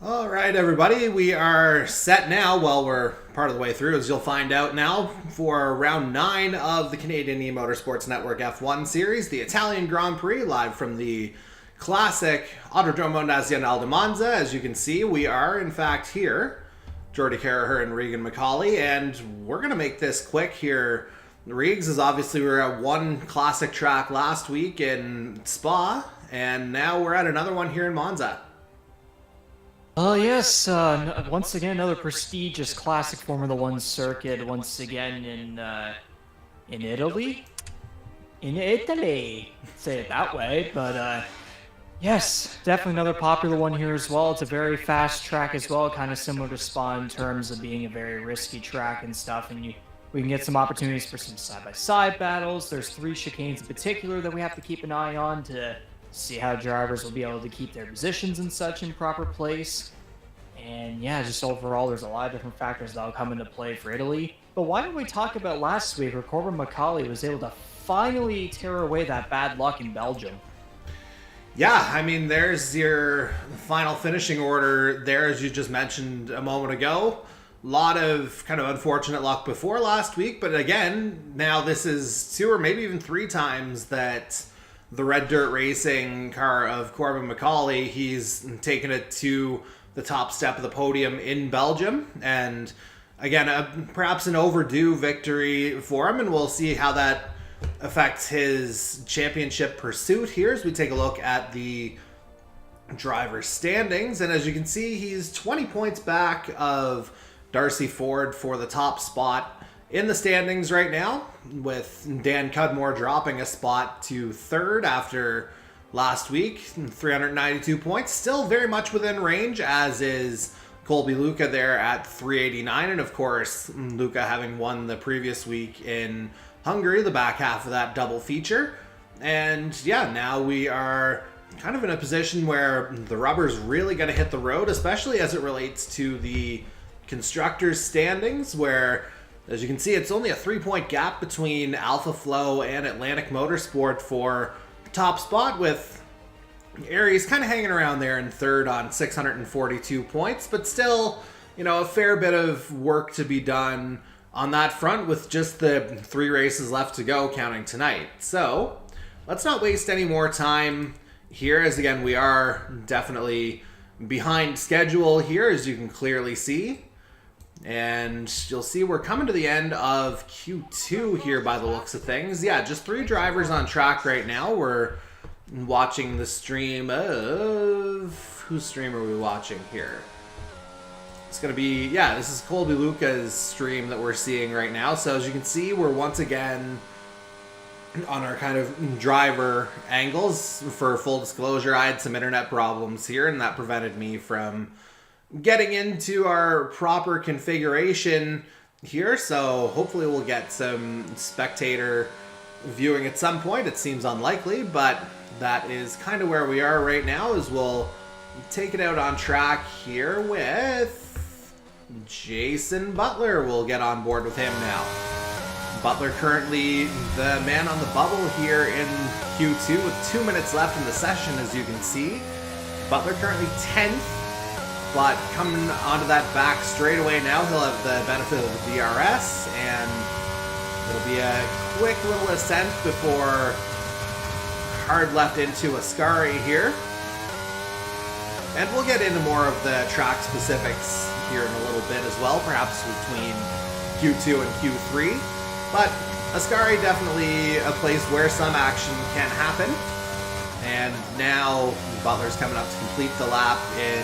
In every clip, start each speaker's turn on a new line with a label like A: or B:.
A: All right, everybody, we are set now. Well, we're part of the way through, as you'll find out now, for round 9 of the Canadian E-Motorsports Network F1 Series, the Italian Grand Prix, live from the classic Autodromo Nazionale di Monza. As you can see, we are, in fact, here. Jordy Carraher and Regan McCauley, and we're going to make this quick here. Regs is obviously we were at one classic track last week in Spa, and now we're at another one here in Monza.
B: Oh yes, once again another prestigious classic Formula One circuit. Once again in Italy, say it that way. But yes, definitely another popular one here as well. It's a very fast track as well, kind of similar to Spa in terms of being a very risky track and stuff. And we can get some opportunities for some side-by-side battles. There's 3 chicanes in particular that we have to keep an eye on to see how drivers will be able to keep their positions and such in proper place. And yeah, just overall, there's a lot of different factors that'll come into play for Italy. But why don't we talk about last week where Corbin McCauley was able to finally tear away that bad luck in Belgium?
A: Yeah, I mean, there's your final finishing order there, as you just mentioned a moment ago. A lot of kind of unfortunate luck before last week, but again, now this is 2 or maybe even 3 times that the Red Dirt Racing car of Corbin McCauley, he's taken it to the top step of the podium in Belgium. And again, perhaps an overdue victory for him, and we'll see how that affects his championship pursuit here as we take a look at the driver's standings. And as you can see, he's 20 points back of Darcy Ford for the top spot in the standings right now, with Dan Cudmore dropping a spot to 3rd after last week, 392 points. Still very much within range, as is Colby Luca there at 389. And of course, Luca having won the previous week in Hungary, the back half of that double feature. And yeah, now we are kind of in a position where the rubber's really going to hit the road, especially as it relates to the constructors' standings, where, as you can see, it's only a 3-point gap between Alpha Flow and Atlantic Motorsport for top spot, with Aries kind of hanging around there in 3rd on 642 points, but still, you know, a fair bit of work to be done on that front with just the 3 races left to go, counting tonight. So let's not waste any more time here, as again, we are definitely behind schedule here, as you can clearly see. And you'll see we're coming to the end of Q2 here by the looks of things. Yeah, just 3 drivers on track right now. We're watching the stream of... Whose stream are we watching here? It's going to be... Yeah, this is Colby Luca's stream that we're seeing right now. So as you can see, we're once again on our kind of driver angles. For full disclosure, I had some internet problems here, and that prevented me from getting into our proper configuration here, so hopefully we'll get some spectator viewing at some point. It seems unlikely, but that is kind of where we are right now, as we'll take it out on track here with Jason Butler. We'll get on board with him now. Butler currently the man on the bubble here in Q2 with 2 minutes left in the session, as you can see. Butler currently 10th. But coming onto that back straightaway now, he'll have the benefit of the DRS, and it'll be a quick little ascent before hard left into Ascari here. And we'll get into more of the track specifics here in a little bit as well, perhaps between Q2 and Q3. But Ascari definitely a place where some action can happen. And now Butler's coming up to complete the lap in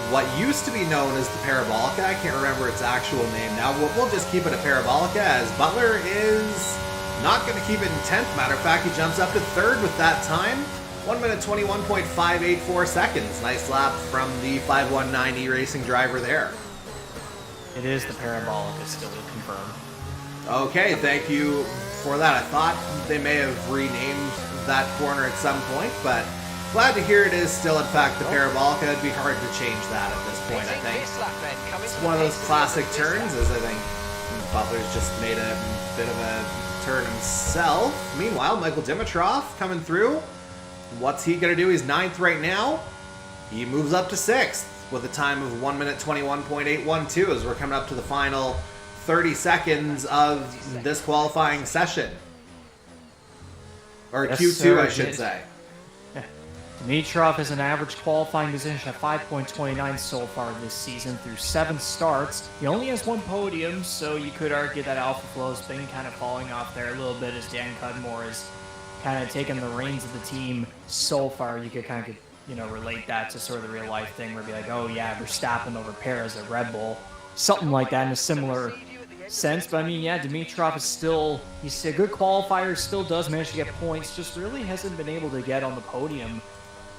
A: what used to be known as the Parabolica. I can't remember its actual name now. We'll just keep it a Parabolica, as Butler is not going to keep it in 10th. Matter of fact, he jumps up to 3rd with that time. 1 minute 21.584 seconds. Nice lap from the 519 E-Racing driver there.
B: It is the Parabolica, still confirmed.
A: Okay, thank you for that. I thought they may have renamed that corner at some point, but glad to hear it is still, in fact, the Parabolica. It'd be hard to change that at this point, I think. It's one of those classic turns, as I think Butler's just made a bit of a turn himself. Meanwhile, Michael Dimitrov coming through. What's he going to do? He's 9th right now. He moves up to 6th with a time of 1 minute 21.812 as we're coming up to the final 30 seconds of this qualifying session. Or
B: Yes,
A: Q2,
B: sir,
A: I should say.
B: Dimitrov has an average qualifying position of 5.29 so far this season through 7 starts. He only has 1 podium, so you could argue that Alpha Flow's been kind of falling off there a little bit as Dan Cudmore has kind of taken the reins of the team so far. You could kind of, relate that to sort of the real life thing where it'd be like, oh yeah, Verstappen over Perez at Red Bull. Something like that in a similar sense. But I mean, yeah, Dimitrov is still, he's a good qualifier, still does manage to get points, just really hasn't been able to get on the podium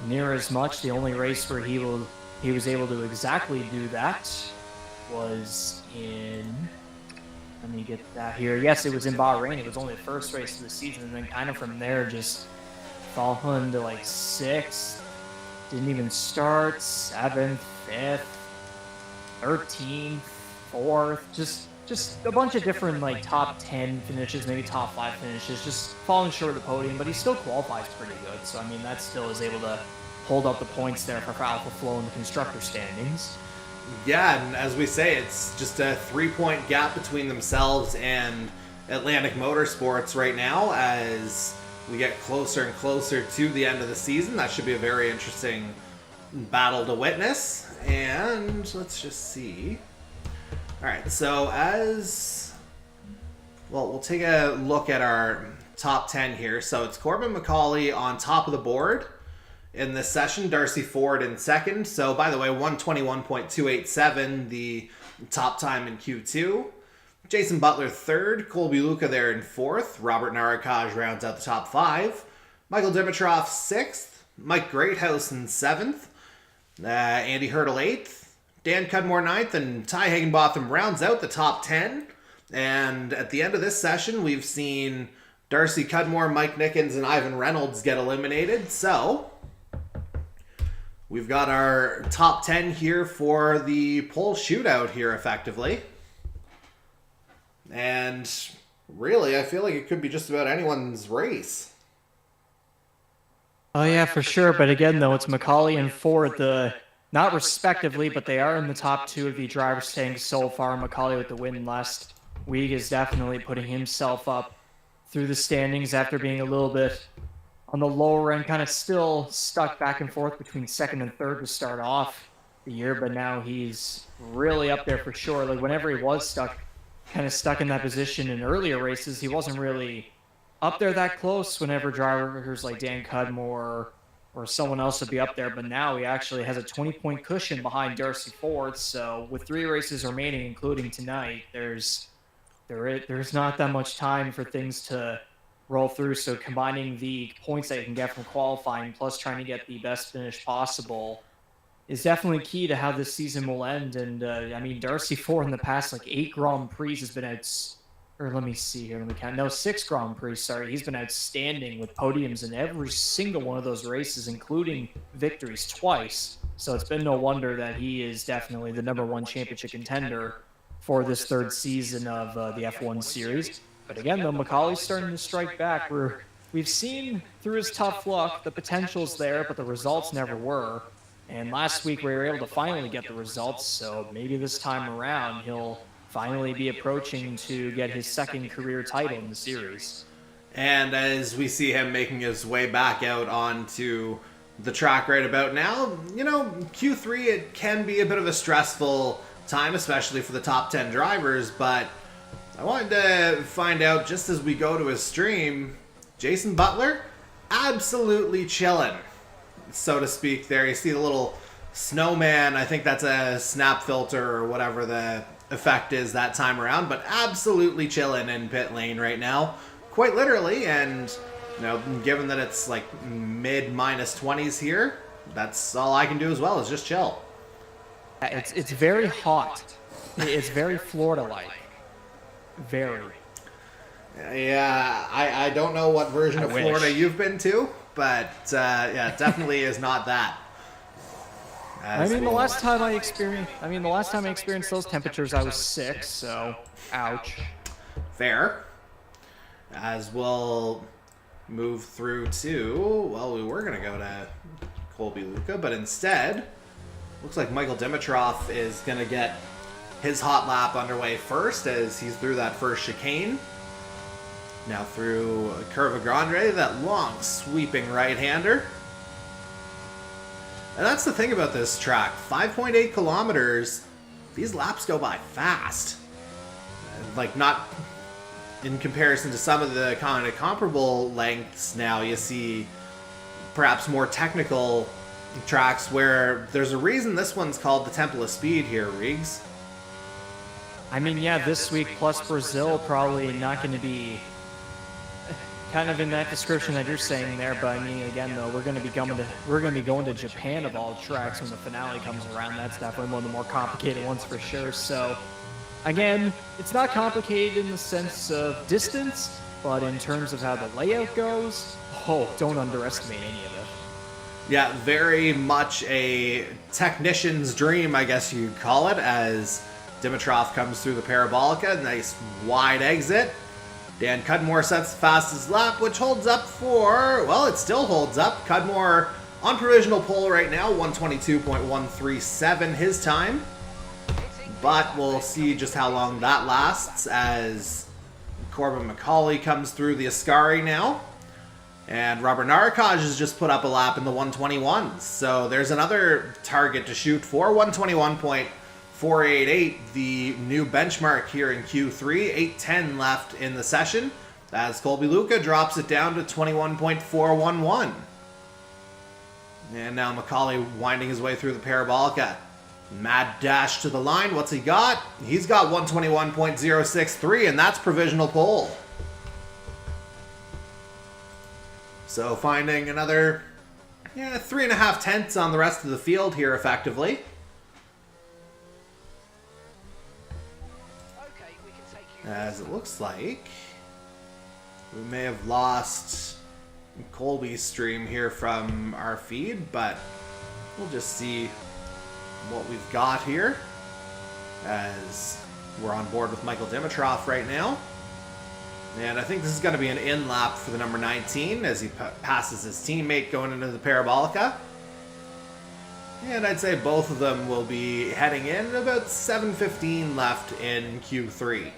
B: near as much. The only race where he was able to exactly do that was in, let me get that here. Yes, it was in Bahrain. It was only the first race of the season, and then kind of from there just falling to like 6th. Didn't even start. 7th, 5th, 13th, 4th. Just a bunch of different like top 10 finishes, maybe top 5 finishes, just falling short of the podium, but he still qualifies pretty good. So I mean, that still is able to hold up the points there for Alpha Flow in the constructor standings.
A: Yeah, and as we say, it's just a 3-point gap between themselves and Atlantic Motorsports right now as we get closer and closer to the end of the season. That should be a very interesting battle to witness. And let's just see. All right, so we'll take a look at our top 10 here. So it's Corbin McCauley on top of the board in this session. Darcy Ford in second. So by the way, 121.287, the top time in Q2. Jason Butler third. Colby Luca there in fourth. Robert Narakaj rounds out the top 5. Michael Dimitrov 6th. Mike Greathouse in 7th. Andy Hurdle 8th. Dan Cudmore 9th. And Ty Higginbotham rounds out the top 10. And at the end of this session, we've seen Darcy Cudmore, Mike Nickens, and Ivan Reynolds get eliminated. So we've got our top 10 here for the pole shootout here, effectively. And really, I feel like it could be just about anyone's race.
B: Oh yeah, for sure. But again, though, it's McCauley and Ford, not respectively, but they are in the top 2 of the driver's standings so far. McCauley with the win last week is definitely putting himself up through the standings after being a little bit on the lower end, kind of still stuck back and forth between 2nd and 3rd to start off the year. But now he's really up there for sure. Like whenever he was kind of stuck in that position in earlier races, he wasn't really up there that close whenever drivers like Dan Cudmore or someone else would be up there. But now he actually has a 20-point cushion behind Darcy Ford. So with 3 races remaining, including tonight, there's not that much time for things to roll through. So combining the points that you can get from qualifying plus trying to get the best finish possible is definitely key to how this season will end. And I mean, Darcy Ford in the past like 8 Grand Prix has been let me see here, let me count. No, 6 Grand Prix, sorry. He's been outstanding with podiums in every single one of those races, including victories twice. So it's been no wonder that he is definitely the #1 championship contender for this 3rd season of the F1 series. But again, though, McCauley's starting to strike back. We've seen through his tough luck, the potential's there, but the results never were. And last week we were able to finally get the results, so maybe this time around he'll finally be approaching to get his 2nd career title in the series.
A: And as we see him making his way back out onto the track right about now, Q3, it can be a bit of a stressful time, especially for the top 10 drivers, but I wanted to find out, just as we go to his stream, Jason Butler, absolutely chilling, so to speak there. You see the little snowman, I think that's a snap filter or whatever the effect is that time around, but absolutely chilling in pit lane right now, quite literally. And given that it's like mid -20s here, that's all I can do as well is just chill.
B: It's very hot. It's very Florida-like. Very.
A: Yeah, I don't know what version of Florida you've been to, but yeah, it definitely is not that.
B: The last time I experienced those temperatures, I was sick, so ouch.
A: Fair. As we'll move through to, well, we were going to go to Colby Luca, but instead, looks like Michael Dimitrov is going to get his hot lap underway first as he's through that first chicane. Now through Curva Grande, that long sweeping right-hander. And that's the thing about this track. 5.8 kilometers, these laps go by fast. Like, not in comparison to some of the kind of comparable lengths now you see perhaps more technical tracks where there's a reason this one's called the Temple of Speed here, Riggs.
B: I mean, yeah, this week plus Brazil probably not going to be kind of in that description that you're saying there, but I mean, again, though, we're going to be going to Japan of all tracks when the finale comes around. That's definitely one of the more complicated ones for sure. So, again, it's not complicated in the sense of distance, but in terms of how the layout goes, don't underestimate any of it.
A: Yeah, very much a technician's dream, I guess you'd call it, as Dimitrov comes through the Parabolica. Nice wide exit. Dan Cudmore sets the fastest lap, which holds up for, well, it still holds up. Cudmore on provisional pole right now, 122.137 his time. But we'll see just how long that lasts as Corbin McCauley comes through the Ascari now. And Robert Narakaj has just put up a lap in the 121s. So there's another target to shoot for, 121.488, the new benchmark here in Q3. 8:10 left in the session as Colby Luca drops it down to 21.411. And now McCauley winding his way through the Parabolica. Mad dash to the line. What's he got? He's got 121.063, and that's provisional pole. So finding another 3.5 tenths on the rest of the field here effectively. As it looks like we may have lost Colby's stream here from our feed, but we'll just see what we've got here as we're on board with Michael Dimitrov right now. And I think this is going to be an in lap for the number 19 as he passes his teammate going into the Parabolica. And I'd say both of them will be heading in about 7:15 left in Q3.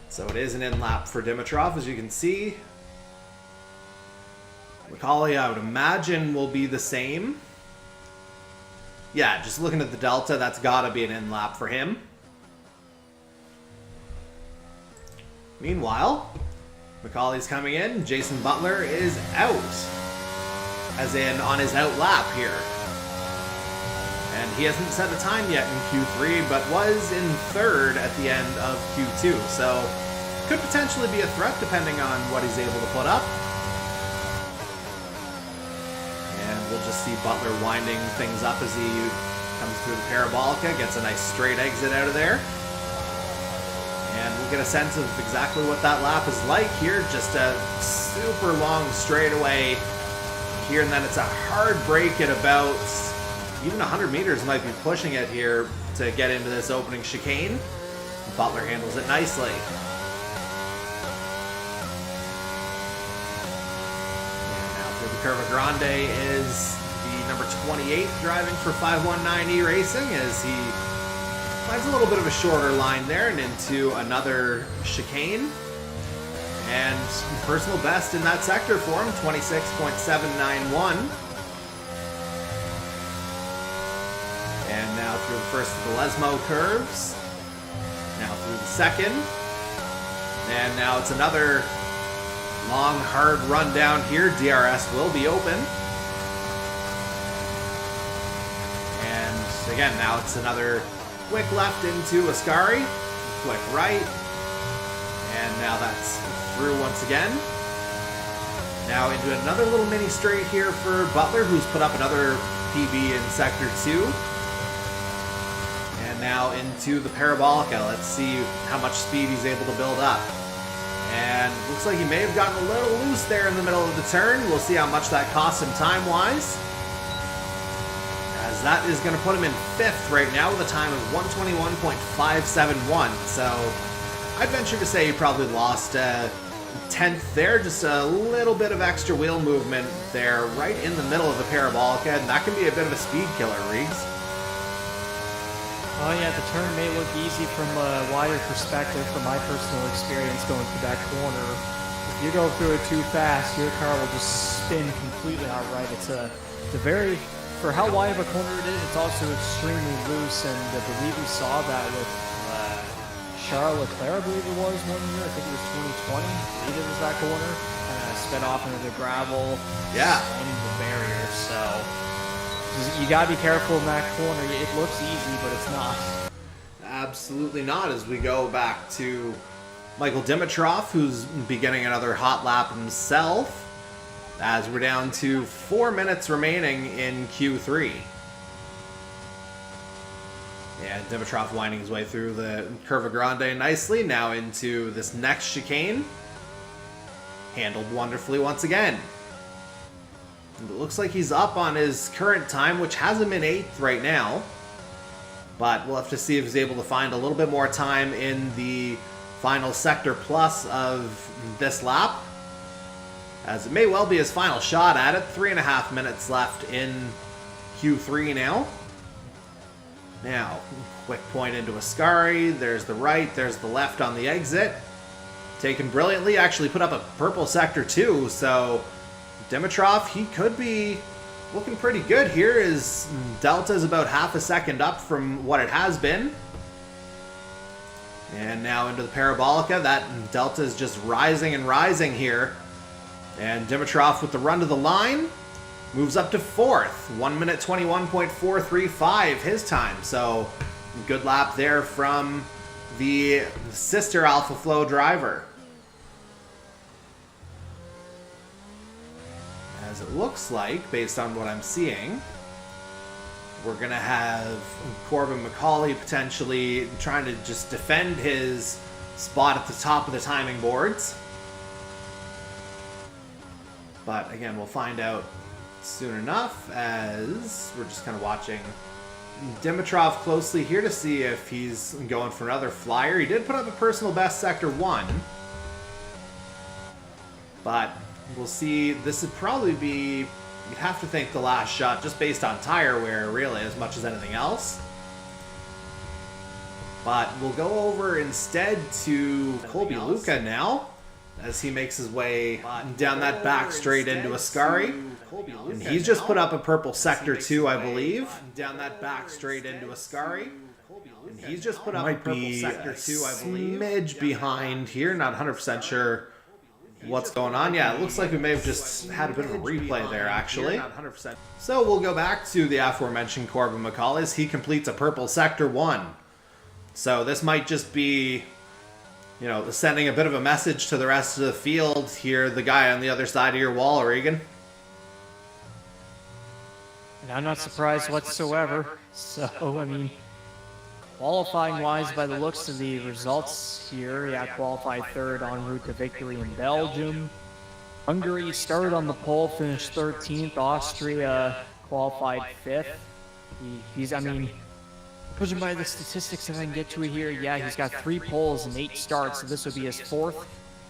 A: So it is an in lap for Dimitrov, as you can see. McCauley, I would imagine, will be the same. Yeah, just looking at the delta, that's got to be an in lap for him. Meanwhile, McCauley's coming in. Jason Butler is out, as in on his out lap here. And he hasn't set a time yet in Q3, but was in third at the end of Q2. So could potentially be a threat depending on what he's able to put up. And we'll just see Butler winding things up as he comes through the Parabolica, gets a nice straight exit out of there. And we'll get a sense of exactly what that lap is like here. Just a super long straightaway here, and then it's a hard break at about even 100 meters might be pushing it here to get into this opening chicane. Butler handles it nicely. And now through the Curva Grande is the number 28 driving for 519E Racing as he finds a little bit of a shorter line there and into another chicane. And personal best in that sector for him, 26.791. And now through the first of the Lesmo curves. Now through the second. And now it's another long, hard run down here. DRS will be open. And again, now it's another quick left into Ascari, quick right, and now that's through once again. Now into another little mini straight here for Butler, who's put up another PB in Sector 2. And now into the Parabolica. Let's see how much speed he's able to build up. And looks like he may have gotten a little loose there in the middle of the turn. We'll see how much that costs him time-wise, as that is going to put him in 5th right now with a time of 121.571. So I'd venture to say he probably lost 10th there, just a little bit of extra wheel movement there, right in the middle of the parabolica, and that can be a bit of a speed killer, Reegs.
B: Oh yeah, the turn may look easy from a wider perspective from my personal experience going through that corner. If you go through it too fast, your car will just spin completely outright. It's a very, for how wide of a corner it is, it's also extremely loose, and I believe we saw that with Charles Leclerc, I believe it was 1 year. I think it was 2020. He did that corner, sped off into the gravel,
A: Yeah,
B: into the barrier, so you gotta be careful in that corner. It looks easy, but it's not.
A: absolutely not, as we go back to Michael Dimitrov, who's beginning another hot lap himself, as we're down to 4 minutes remaining in Q3. And Dimitrov winding his way through the Curva Grande nicely, now into this next chicane. Handled wonderfully once again. It looks like he's up on his current time, which has him in 8th right now. But we'll have to see if he's able to find a little bit more time in the final sector plus of this lap, as it may well be his final shot at it. 3.5 minutes left in Q3 now. Now, quick point into Ascari. There's the right, there's the left on the exit. Taken brilliantly, actually put up a purple sector too, so Dimitrov, he could be looking pretty good here. His delta is about half a second up from what it has been. And now into the parabolica. That delta is just rising and rising here. And Dimitrov with the run to the line moves up to 4th. 1 minute 21.435 his time. So good lap there from the sister Alpha Flow driver. As it looks like, based on what I'm seeing, we're going to have Corbin McCauley potentially trying to just defend his spot at the top of the timing boards. But again, we'll find out soon enough, as we're just kind of watching Dimitrov closely here to see if he's going for another flyer. He did put up a personal best sector 1. But we'll see. This would probably be, you'd have to think, the last shot, just based on tire wear, really, as much as anything else. But we'll go over instead to Colby Luca now, as he makes his way down that back straight into Ascari. And he's just put up a purple sector 2, I believe. Down that back straight into Ascari. And he's just put up a purple sector 2, I believe. Smidge behind here, not 100% sure what's going on. Yeah, it looks like we may have just had a bit of a replay there, actually. So we'll go back to the aforementioned Corbin McCauley as he completes a purple sector 1. So this might just be, you know, sending a bit of a message to the rest of the field here, the guy on the other side of your wall, Regan.
B: And I'm not surprised whatsoever. So, I mean, qualifying-wise, by the looks of the results here, yeah, qualified 3rd en route to victory in Belgium. Hungary started on the pole, finished 13th. Austria qualified 5th. I mean, judging by the statistics, if I can get to it here, yeah, he's got 3 poles and 8 starts, so this would be his 4th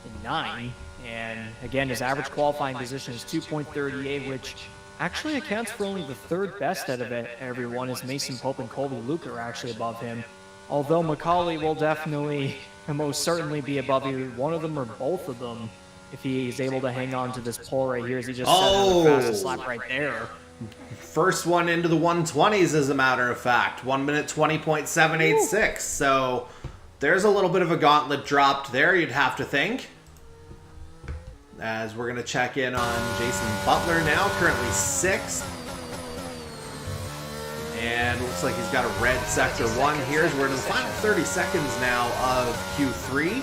B: and 9. And again, his average qualifying position is 2.38, which actually accounts for only the 3rd best out of everyone, as Mason Pope and Colby Luke are actually above him. Although McCauley will definitely and most certainly be above either one of them or both of them if he is able to hang on to this pole right here, as he just set the fastest lap right there.
A: First one into the 120s, as a matter of fact. 1 minute 20.786. So there's a little bit of a gauntlet dropped there, you'd have to think. As we're going to check in on Jason Butler now, currently 6th. And looks like he's got a red sector 1 here. We're in the final 30 seconds now of Q3.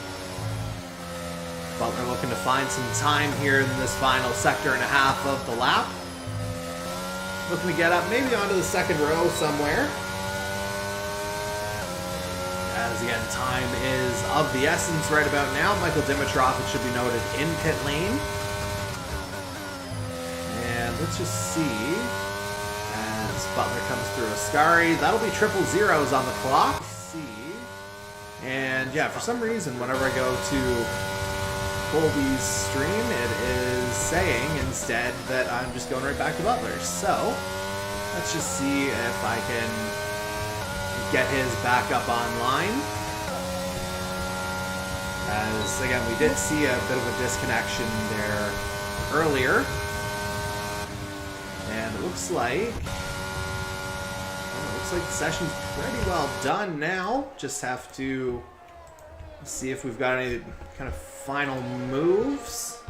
A: Butler looking to find some time here in this final sector and a half of the lap. Looking to get up maybe onto the 2nd row somewhere. As again, time is of the essence right about now. Michael Dimitrov, it should be noted, in pit lane. And let's just see. As Butler comes through Ascari, that'll be 000s on the clock. And yeah, for some reason, whenever I go to Colby's stream, it is saying instead that I'm just going right back to Butler's. So let's just see if I can get his back up online. As again, we did see a bit of a disconnection there earlier. And it looks like the session's pretty well done now. Just have to see if we've got any kind of final moves.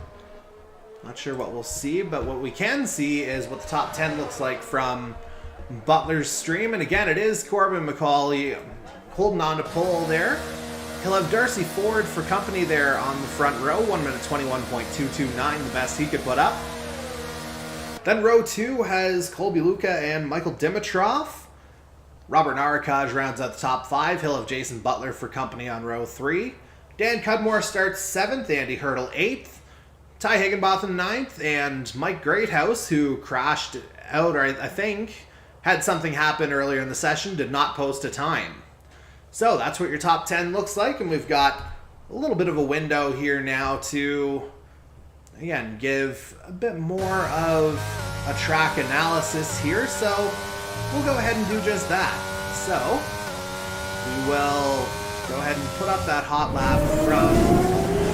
A: Not sure what we'll see, but what we can see is what the top 10 looks like from Butler's stream. And again, it is Corbin McCauley holding on to pole there. He'll have Darcy Ford for company there on the front row, 1 minute 21.229, the best he could put up. Then row 2 has Colby Luca and Michael Dimitrov. Robert Narakaj rounds out the top 5. He'll have Jason Butler for company on row 3. Dan Cudmore starts 7th, Andy Hurdle 8th, Ty Higginbotham 9th, and Mike Greathouse, who crashed out, or I think had something happen earlier in the session, did not post a time. So that's what your top 10 looks like, and we've got a little bit of a window here now to, again, give a bit more of a track analysis here, so we'll go ahead and do just that. So we will go ahead and put up that hot lap from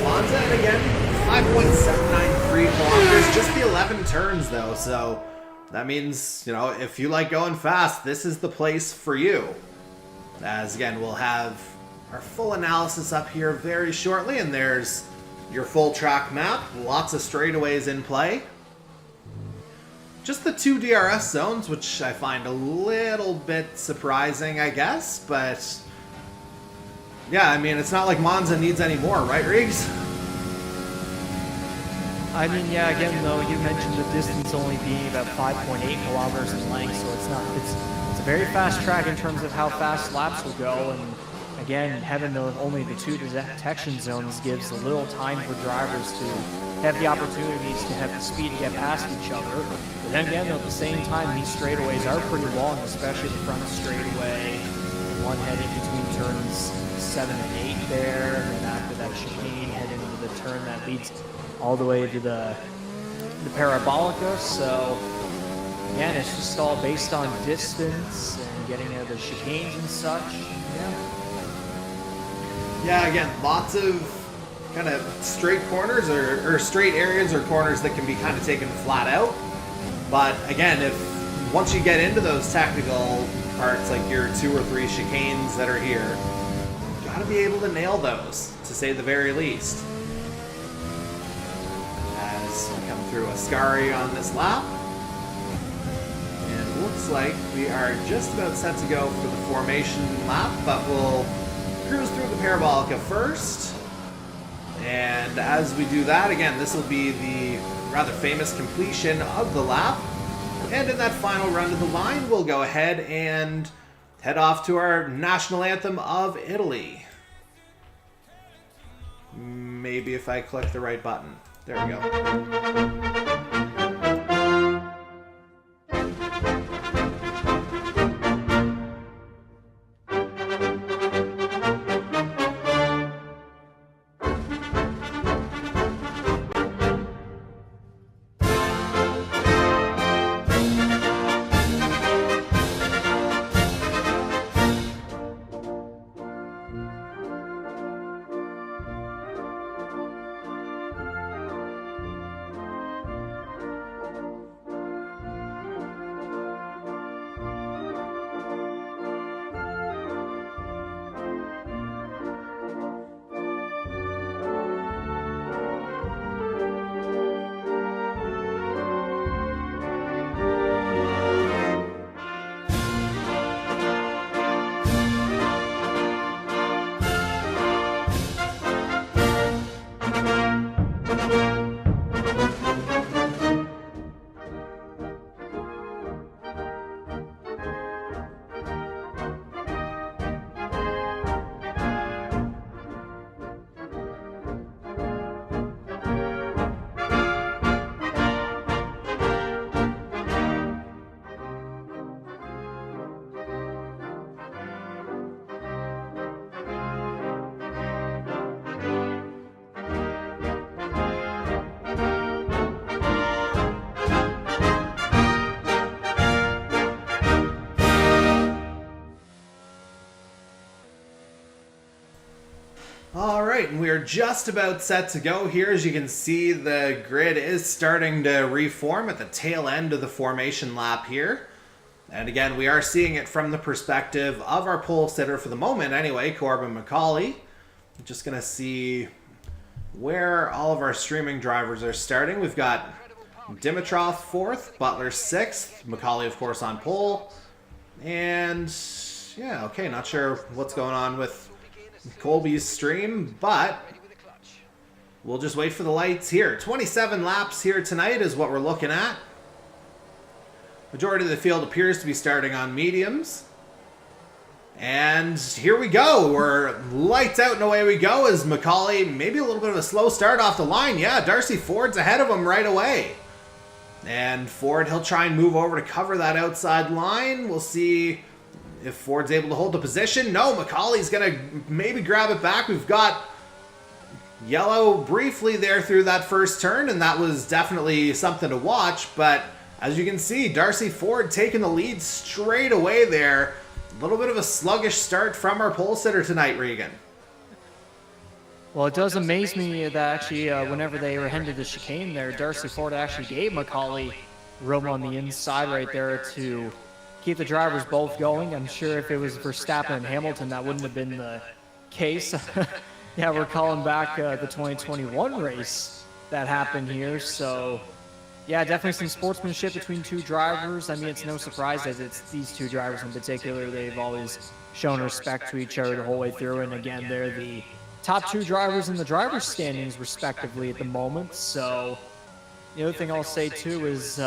A: Monza, and again, 5.793 kilometers, just the 11 turns though, so that means, you know, if you like going fast, this is the place for you. As again, we'll have our full analysis up here very shortly, and there's your full track map, lots of straightaways in play. Just the 2 DRS zones, which I find a little bit surprising, I guess, but yeah, I mean, it's not like Monza needs any more, right, Riggs?
B: I mean, yeah, again, though, you mentioned the distance only being about 5.8 kilometers in length, so it's a very fast track in terms of how fast laps will go, and again, having only the 2 detection zones gives a little time for drivers to have the opportunities to have the speed to get past each other. But then again, though, at the same time, these straightaways are pretty long, especially the front straightaway, one heading between turns 7 and 8 there, and then after that chicane, heading into the turn that leads all the way to the Parabolica. So again, it's just all based on distance and getting out of the chicanes and such.
A: Yeah, again, lots of kind of straight corners or straight areas or corners that can be kind of taken flat out. But again, if once you get into those technical parts, like your 2 or 3 chicanes that are here, you gotta be able to nail those, to say the very least. As we come through Ascari on this lap. And it looks like we are just about set to go for the formation lap, but we'll cruise through the Parabolica first. And as we do that, again, this will be the rather famous completion of the lap. And in that final run to the line, we'll go ahead and head off to our national anthem of Italy. Maybe if I click the right button. There we go. All right, and we are just about set to go here. As you can see, the grid is starting to reform at the tail end of the formation lap here. And again, we are seeing it from the perspective of our pole sitter for the moment anyway, Corbin McCauley. Just going to see where all of our streaming drivers are starting. We've got Dimitrov 4th, Butler 6th, McCauley, of course, on pole. And yeah, okay, not sure what's going on with Colby's stream, but we'll just wait for the lights here. 27 laps here tonight is what we're looking at. Majority of the field appears to be starting on mediums. And here we go. We're lights out and away we go as McCauley, maybe a little bit of a slow start off the line. Yeah, Darcy Ford's ahead of him right away. And Ford, he'll try and move over to cover that outside line. We'll see if Ford's able to hold the position. No, McCauley's going to maybe grab it back. We've got yellow briefly there through that first turn, and that was definitely something to watch. But as you can see, Darcy Ford taking the lead straight away there. A little bit of a sluggish start from our pole sitter tonight, Regan.
B: Well, it does amaze me that actually whenever they were headed to the chicane there, Darcy Ford actually gave McCauley room on the inside right there to keep the drivers both going. I'm sure if it was Verstappen and Hamilton, that wouldn't have been the case. Yeah, we're calling back the 2021 race that happened here. So, yeah, definitely some sportsmanship between two drivers. I mean, it's no surprise that it's these two drivers in particular. They've always shown respect to each other the whole way through. And again, they're the top two drivers in the drivers' standings, respectively, at the moment. So, the other thing I'll say, too, is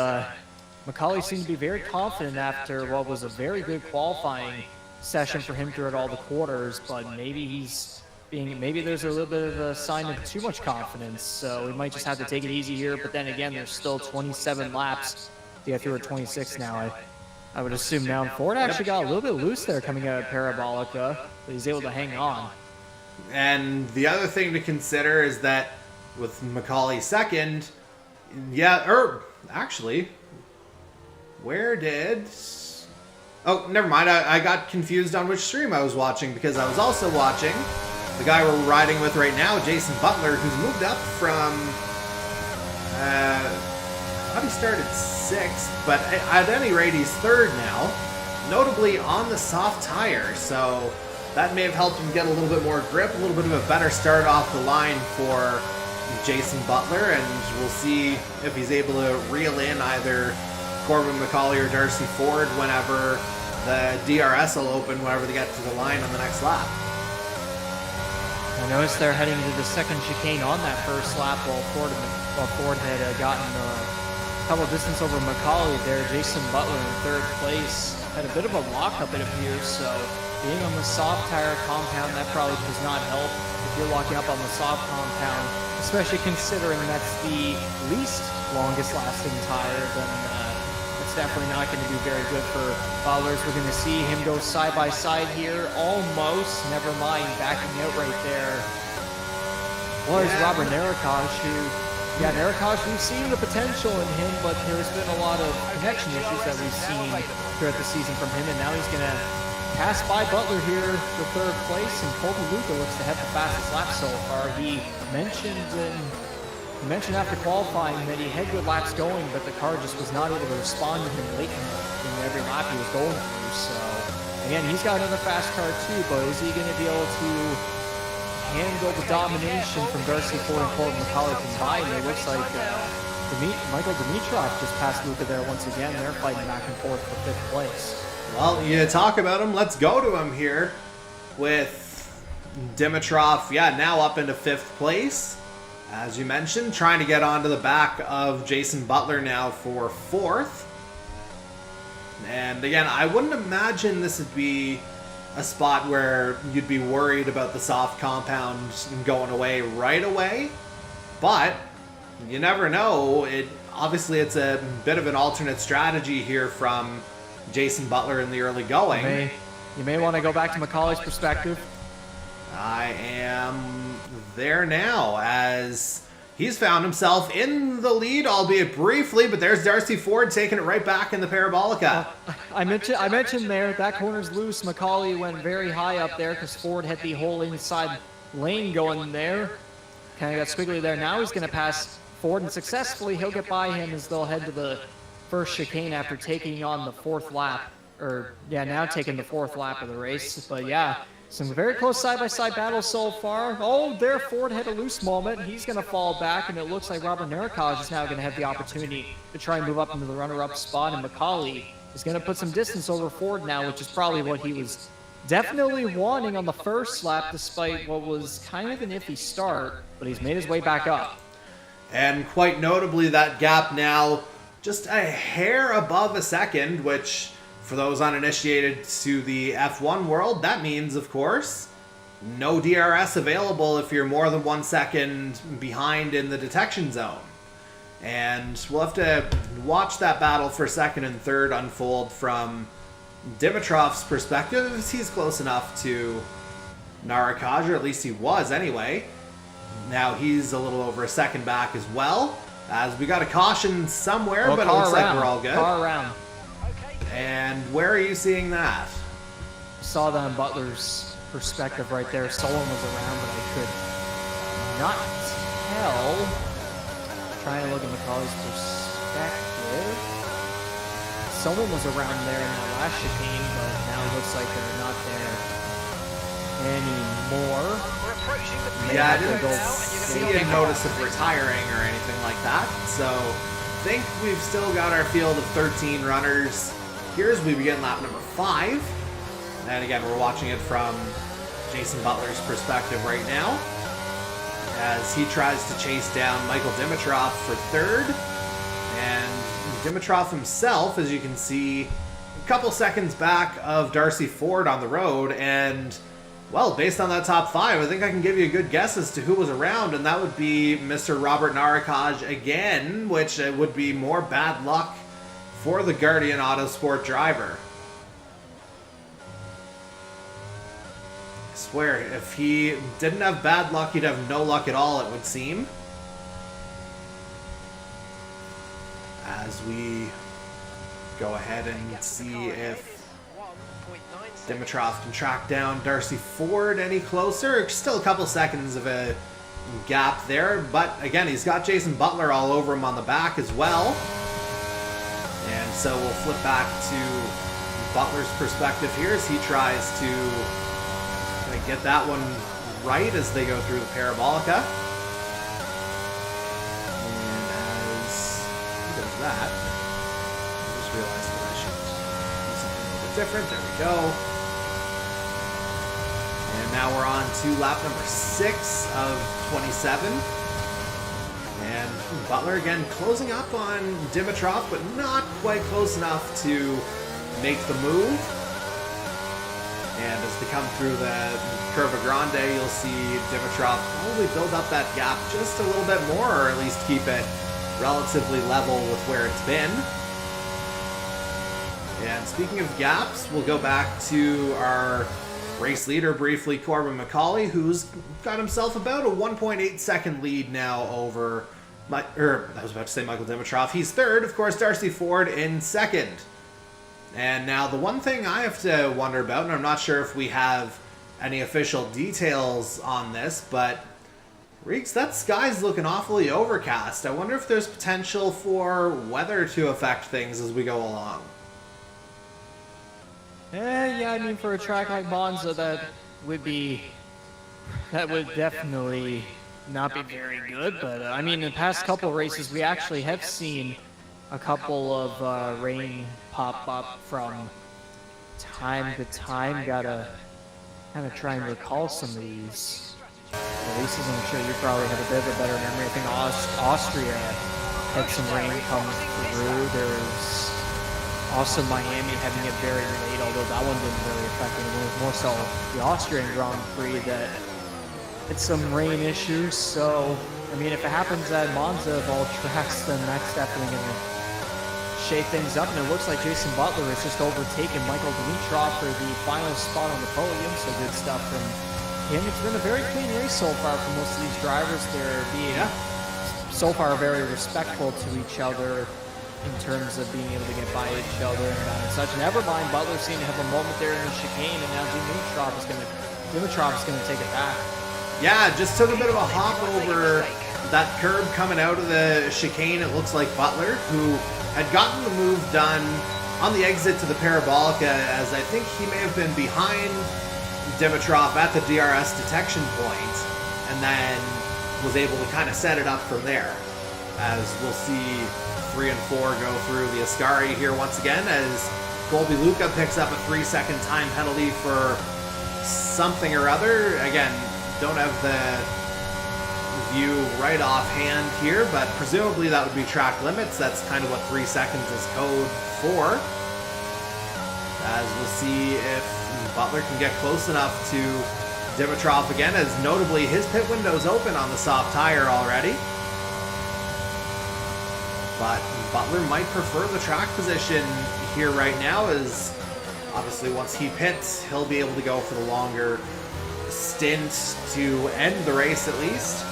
B: McCauley seemed to be very confident after what was a very good qualifying session for him throughout all the quarters, but maybe there's a little bit of a sign of too much confidence, so we might just have to take it easy here. But then again, there's still 27 laps to get through at 26 now. I would assume now Ford actually got a little bit loose there coming out of Parabolica, but he's able to hang on.
A: And the other thing to consider is that with McCauley second, actually, where did... Oh, never mind. I got confused on which stream I was watching, because I was also watching the guy we're riding with right now, Jason Butler, who's moved up from... I thought he started 6th, but at any rate, he's 3rd now, notably on the soft tire, so that may have helped him get a little bit more grip, a little bit of a better start off the line for Jason Butler, and we'll see if he's able to reel in either Corbin McCauley or Darcy Ford whenever the DRS will open, whenever they get to the line on the next lap.
B: I noticed they're heading to the second chicane on that first lap while Ford had gotten a couple of distance over McCauley there. Jason Butler in 3rd place had a bit of a lockup, it appears, so being on the soft tire compound, that probably does not help if you're locking up on the soft compound, especially considering that's the least longest lasting tire. Then it's definitely not going to be very good for Butler. We're going to see him go side by side here, almost. Never mind, backing out right there was Robert Narakash, Narakash, we've seen the potential in him, but there's been a lot of connection issues that we've seen throughout the season from him, and now he's going to pass by Butler here for 3rd place, and Colby Luca looks to have the fastest lap so far. He mentioned after qualifying that he had good laps going, but the car just was not able to respond to him late in every lap he was going through. So again, he's got another fast car too, but is he going to be able to handle the domination from Darcy Ford and Corbin McCauley combined? It looks like Michael Dimitrov just passed Luca there once again. They're fighting back and forth for 5th place.
A: Well, you talk about him. Let's go to him here with Dimitrov, now up into 5th place. As you mentioned, trying to get onto the back of Jason Butler now for 4th. And again, I wouldn't imagine this would be a spot where you'd be worried about the soft compound going away right away. But you never know. Obviously, it's a bit of an alternate strategy here from Jason Butler in the early going.
B: You may want to go back to McCauley's perspective.
A: I am there now as he's found himself in the lead, albeit briefly, but there's Darcy Ford taking it right back in the Parabolica.
B: I mentioned there that corner's loose. McCauley went very high up there because Ford had the whole inside lane going there. Kind of got squiggly there. Now he's going to pass Ford, and successfully he'll get by him as they'll head to the first chicane after taking on the 4th lap. Or, yeah, now taking the 4th lap of the race. But, yeah, some very close side-by-side battles so far. Oh, there Ford had a loose moment. He's going to fall back, and it looks like Robert Narakaj is now going to have the opportunity to try and move up into the runner-up spot, and McCauley is going to put some distance over Ford now, which is probably what he was definitely wanting on the first lap, despite what was kind of an iffy start, but he's made his way back up.
A: And quite notably, that gap now just a hair above a second, which for those uninitiated to the F1 world, that means, of course, no DRS available if you're more than 1 second behind in the detection zone. And we'll have to watch that battle for second and third unfold from Dimitrov's perspective, as he's close enough to Narakaj, or at least he was anyway. Now he's a little over a second back as well, as we got a caution somewhere, but it looks like we're all good.
B: Car around.
A: And where are you seeing that?
B: Saw that in Butler's perspective right there. Solon was around, but I could not tell. Trying to look at McCauley's perspective. Someone was around there in the last chicane, but now it looks like they're not there anymore.
A: Yeah, I didn't see a notice of retiring or anything like that, so I think we've still got our field of 13 runners here as we begin lap number 5. And again, we're watching it from Jason Butler's perspective right now, as he tries to chase down Michael Dimitrov for third. And Dimitrov himself, as you can see, a couple seconds back of Darcy Ford on the road. And, well, based on that top 5, I think I can give you a good guess as to who was around, and that would be Mr. Robert Narakaj again, which would be more bad luck for the Guardian Autosport driver. I swear, if he didn't have bad luck, he'd have no luck at all, it would seem. As we go ahead and see if Dimitrov can track down Darcy Ford any closer. Still a couple seconds of a gap there, but again, he's got Jason Butler all over him on the back as well. And so we'll flip back to Butler's perspective here as he tries to get that one right as they go through the parabolica. And as he does that, I just realized that I should do something a little bit different. There we go. And now we're on to lap number 6 of 27. And Butler again closing up on Dimitrov, but not quite close enough to make the move. And as they come through the Curva Grande, you'll see Dimitrov probably build up that gap just a little bit more, or at least keep it relatively level with where it's been. And speaking of gaps, we'll go back to our race leader briefly, Corbin McCauley, who's got himself about a 1.8 second lead now over, I was about to say Michael Dimitrov. He's third, of course, Darcy Ford in second. And now the one thing I have to wonder about, and I'm not sure if we have any official details on this, but Reeks, that sky's looking awfully overcast. I wonder if there's potential for weather to affect things as we go along.
B: Yeah, I mean, for a track like Monza, that would definitely not be very good. But I mean, in the past couple races, we actually have seen a couple of rain pop up from time to time. Gotta kind of try and recall some of these races. I'm sure you probably have a bit of a better memory. I think Austria had some rain come through. There's also Miami having it very late, although that one didn't really affect it. It was more so the Austrian Grand Prix that had some rain issues. So, I mean, if it happens at Monza of all tracks, then that's definitely going to shake things up. And it looks like Jason Butler has just overtaken Michael Dimitrov for the final spot on the podium. So good stuff from him. It's been a very clean race so far for most of these drivers. They're being so far very respectful to each other in terms of being able to get by each other and such. Never mind, Butler seemed to have a moment there in the chicane, and now Dimitrov is going to take it back.
A: Yeah, just took a bit of a hop over that curb coming out of the chicane. It looks like Butler, who had gotten the move done on the exit to the Parabolica, as I think he may have been behind Dimitrov at the DRS detection point, and then was able to kind of set it up from there. As we'll see 3 and 4 go through the Ascari here once again, as Colby Luca picks up a 3-second time penalty for something or other. Again, don't have the view right offhand here, but presumably that would be track limits. That's kind of what 3 seconds is code for. As we'll see if Butler can get close enough to Dimitrov again, as notably his pit window's open on the soft tire already. But Butler might prefer the track position here right now, as obviously once he pits, he'll be able to go for the longer stint to end the race at least.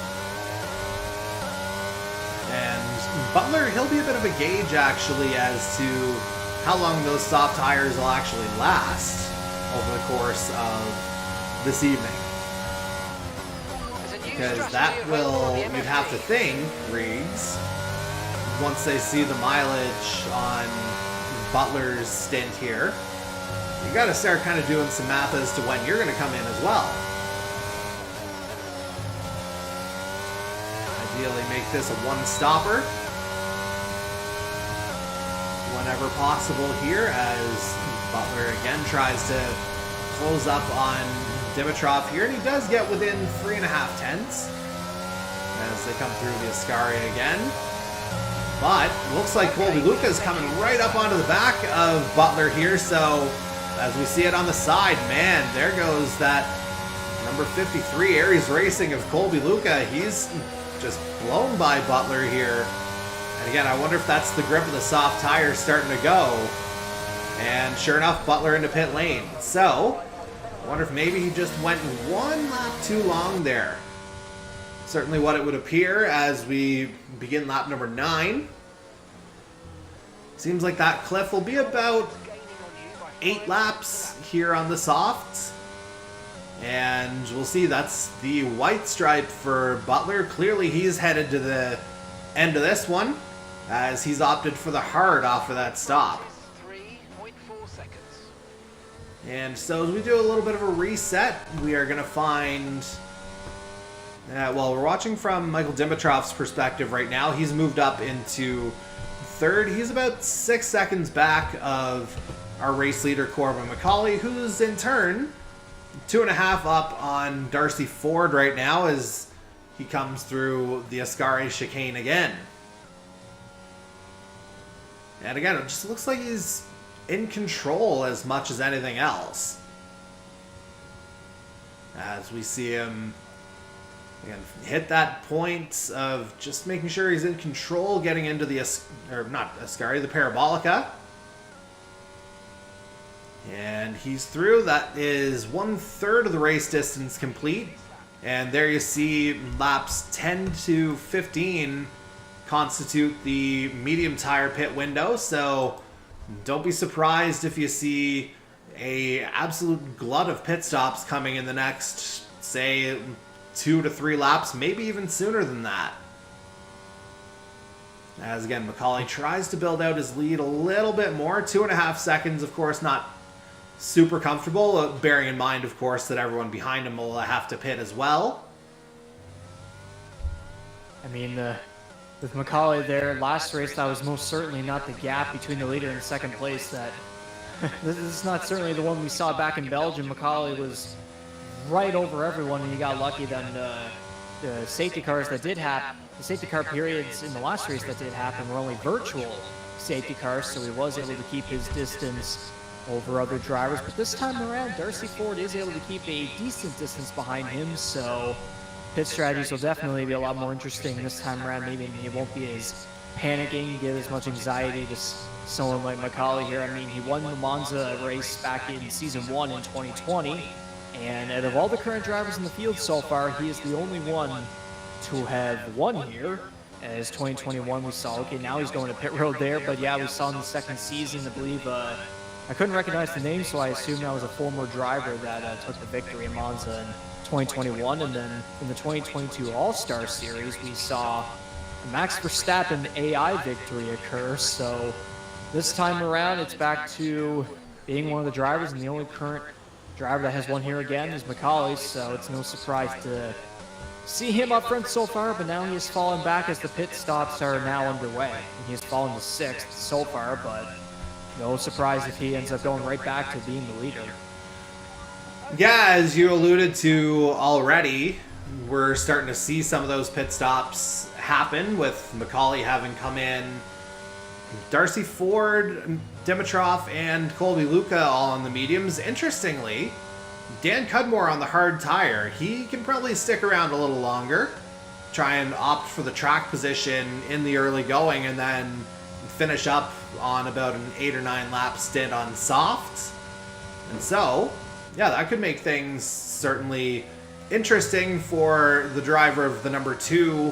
A: And Butler, he'll be a bit of a gauge actually as to how long those soft tires will actually last over the course of this evening. Because that will, you'd have to think, Riggs, once they see the mileage on Butler's stint here, you got to start kind of doing some math as to when you're going to come in as well. Ideally make this a one-stopper whenever possible here, as Butler again tries to close up on Dimitrov here, and he does get within 3.5 tenths as they come through the Ascari again. But it looks like Colby Luca is coming right up onto the back of Butler here, so as we see it on the side, man, there goes that number 53 Aries Racing of Colby Luca. He's just blown by Butler here. And again, I wonder if that's the grip of the soft tire starting to go. And sure enough, Butler into pit lane. So, I wonder if maybe he just went one lap too long there. Certainly what it would appear as we begin lap number 9. Seems like that cliff will be about 8 laps here on the softs. And we'll see, that's the white stripe for Butler. Clearly he's headed to the end of this one, as he's opted for the hard off of that stop.
C: 3.4 seconds.
A: And so as we do a little bit of a reset, we are going to find... well, we're watching from Michael Dimitrov's perspective right now. He's moved up into third. He's about 6 seconds back of our race leader, Corbin McCauley, who's in turn 2.5 up on Darcy Ford right now as he comes through the Ascari chicane again. And again, it just looks like he's in control as much as anything else. As we see him again hit that point of just making sure he's in control, getting into the, the Parabolica. And he's through. That is 1/3 of the race distance complete. And there you see laps 10 to 15 constitute the medium tire pit window. So don't be surprised if you see a absolute glut of pit stops coming in the next, say, 2 to 3 laps, maybe even sooner than that. As again, McCauley tries to build out his lead a little bit more. 2.5 seconds, of course, not super comfortable, bearing in mind, of course, that everyone behind him will have to pit as well.
B: I mean, with McCauley there, last race, that was most certainly not the gap between the leader and second place. That this is not certainly the one we saw back in Belgium. McCauley was right over everyone, and he got lucky that the safety cars that did happen, the safety car periods in the last race that did happen were only virtual safety cars, so he was able to keep his distance over other drivers. But this time around, Darcy Ford is able to keep a decent distance behind him, so pit strategies will definitely be a lot more interesting this time around. Maybe he won't be as panicking, give as much anxiety to someone like McCauley here. I mean, he won the Monza race back in Season 1 in 2020, and out of all the current drivers in the field so far, he is the only one to have won here. As 2021 we saw, okay, now he's going to pit road there, but yeah, we saw in the second season, I believe, I couldn't recognize the name, so I assumed that was a former driver that took the victory in Monza in 2021, and then in the 2022 All-Star Series, we saw a Max Verstappen AI victory occur. So this time around, it's back to being one of the drivers, and the only current driver that has won here again is Macaulay, so it's no surprise to see him up front so far, but now he has fallen back as the pit stops are now underway. And he has fallen to 6th so far, but no surprise if he ends up going right back to being the leader.
A: Yeah, as you alluded to already, we're starting to see some of those pit stops happen with Macaulay having come in. Darcy Ford, Dimitrov, and Colby Luca all on the mediums. Interestingly, Dan Cudmore on the hard tire. He can probably stick around a little longer, try and opt for the track position in the early going, and then finish up on about an 8 or 9 lap stint on softs. And so, yeah, that could make things certainly interesting for the driver of the number 2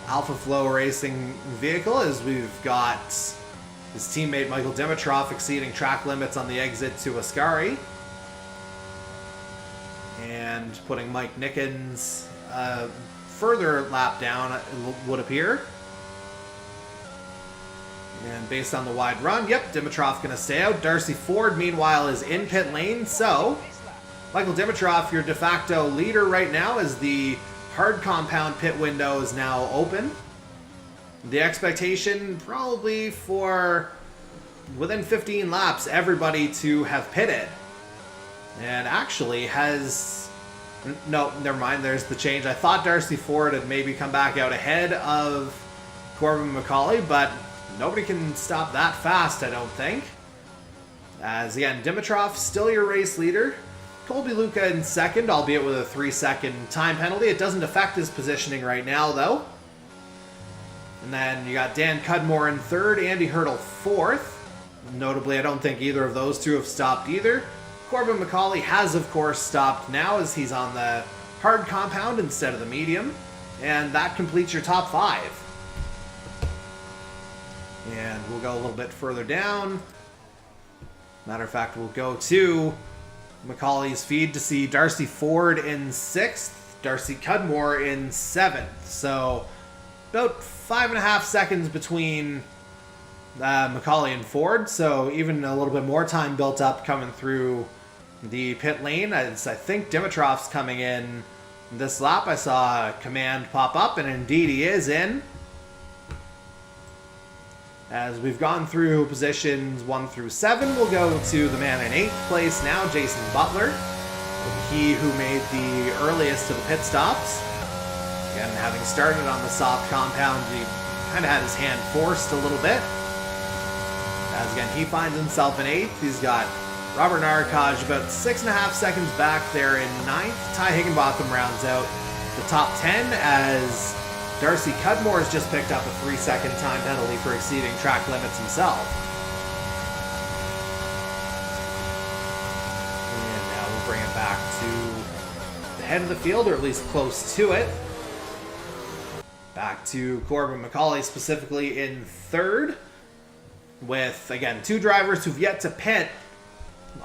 A: Alpha Flow Racing vehicle, as we've got his teammate Michael Dimitrov exceeding track limits on the exit to Ascari, and putting Mike Nickens further lap down, it would appear. And based on the wide run, yep, Dimitrov gonna stay out. Darcy Ford, meanwhile, is in pit lane. So, Michael Dimitrov, your de facto leader right now, as the hard compound pit window is now open. The expectation probably for within 15 laps, everybody to have pitted. And actually has... No, never mind, there's the change. I thought Darcy Ford had maybe come back out ahead of Corbin Macaulay, but nobody can stop that fast, I don't think. As again, Dimitrov still your race leader. Colby Luca in second, albeit with a 3-second time penalty. It doesn't affect his positioning right now, though. And then you got Dan Cudmore in third, Andy Hurdle fourth. Notably, I don't think either of those two have stopped either. Corbin Macaulay has, of course, stopped now, as he's on the hard compound instead of the medium. And that completes your top 5. And we'll go a little bit further down. Matter of fact, we'll go to Macaulay's feed to see Darcy Ford in 6th, Darcy Cudmore in 7th. So about 5.5 seconds between Macaulay and Ford. So even a little bit more time built up coming through the pit lane. As I think Dimitrov's coming in this lap. I saw a command pop up, and indeed he is in. As we've gone through positions 1 through 7, we'll go to the man in 8th place now, Jason Butler. He who made the earliest of the pit stops. Again, having started on the soft compound, he kind of had his hand forced a little bit. As again, he finds himself in 8th. He's got Robert Narcaj about 6.5 seconds back there in 9th. Ty Higginbotham rounds out the top 10 as Darcy Cudmore has just picked up a 3-second time penalty for exceeding track limits himself. And now we'll bring it back to the head of the field, or at least close to it. Back to Corbin Macaulay specifically in 3rd, with, again, 2 drivers who've yet to pit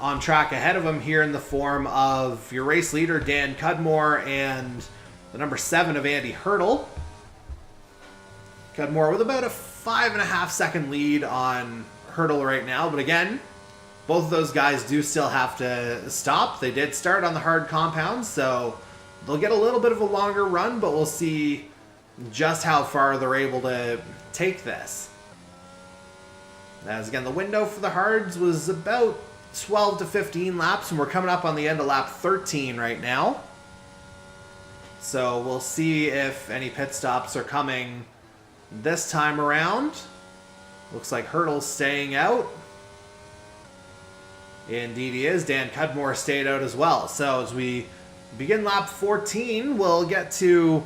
A: on track ahead of him here in the form of your race leader, Dan Cudmore, and the number 7 of Andy Hurdle. Cudmore with about a 5.5 second lead on Hurdle right now, but again, both of those guys do still have to stop. They did start on the hard compound, so they'll get a little bit of a longer run, but we'll see just how far they're able to take this. As again, the window for the hards was about 12 to 15 laps, and we're coming up on the end of lap 13 right now. So we'll see if any pit stops are coming this time around. Looks like Hurdle's staying out. Indeed he is. Dan Cudmore stayed out as well. So as we begin lap 14, we'll get to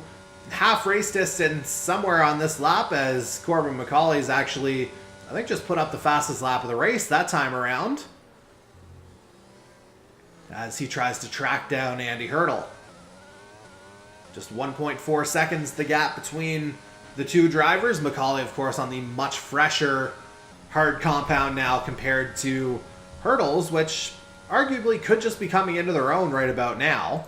A: half race distance somewhere on this lap, as Corbin Macaulay's actually, I think, just put up the fastest lap of the race that time around, as he tries to track down Andy Hurdle. Just 1.4 seconds the gap between the two drivers. Macaulay, of course, on the much fresher hard compound now compared to Hurdle's, which arguably could just be coming into their own right about now.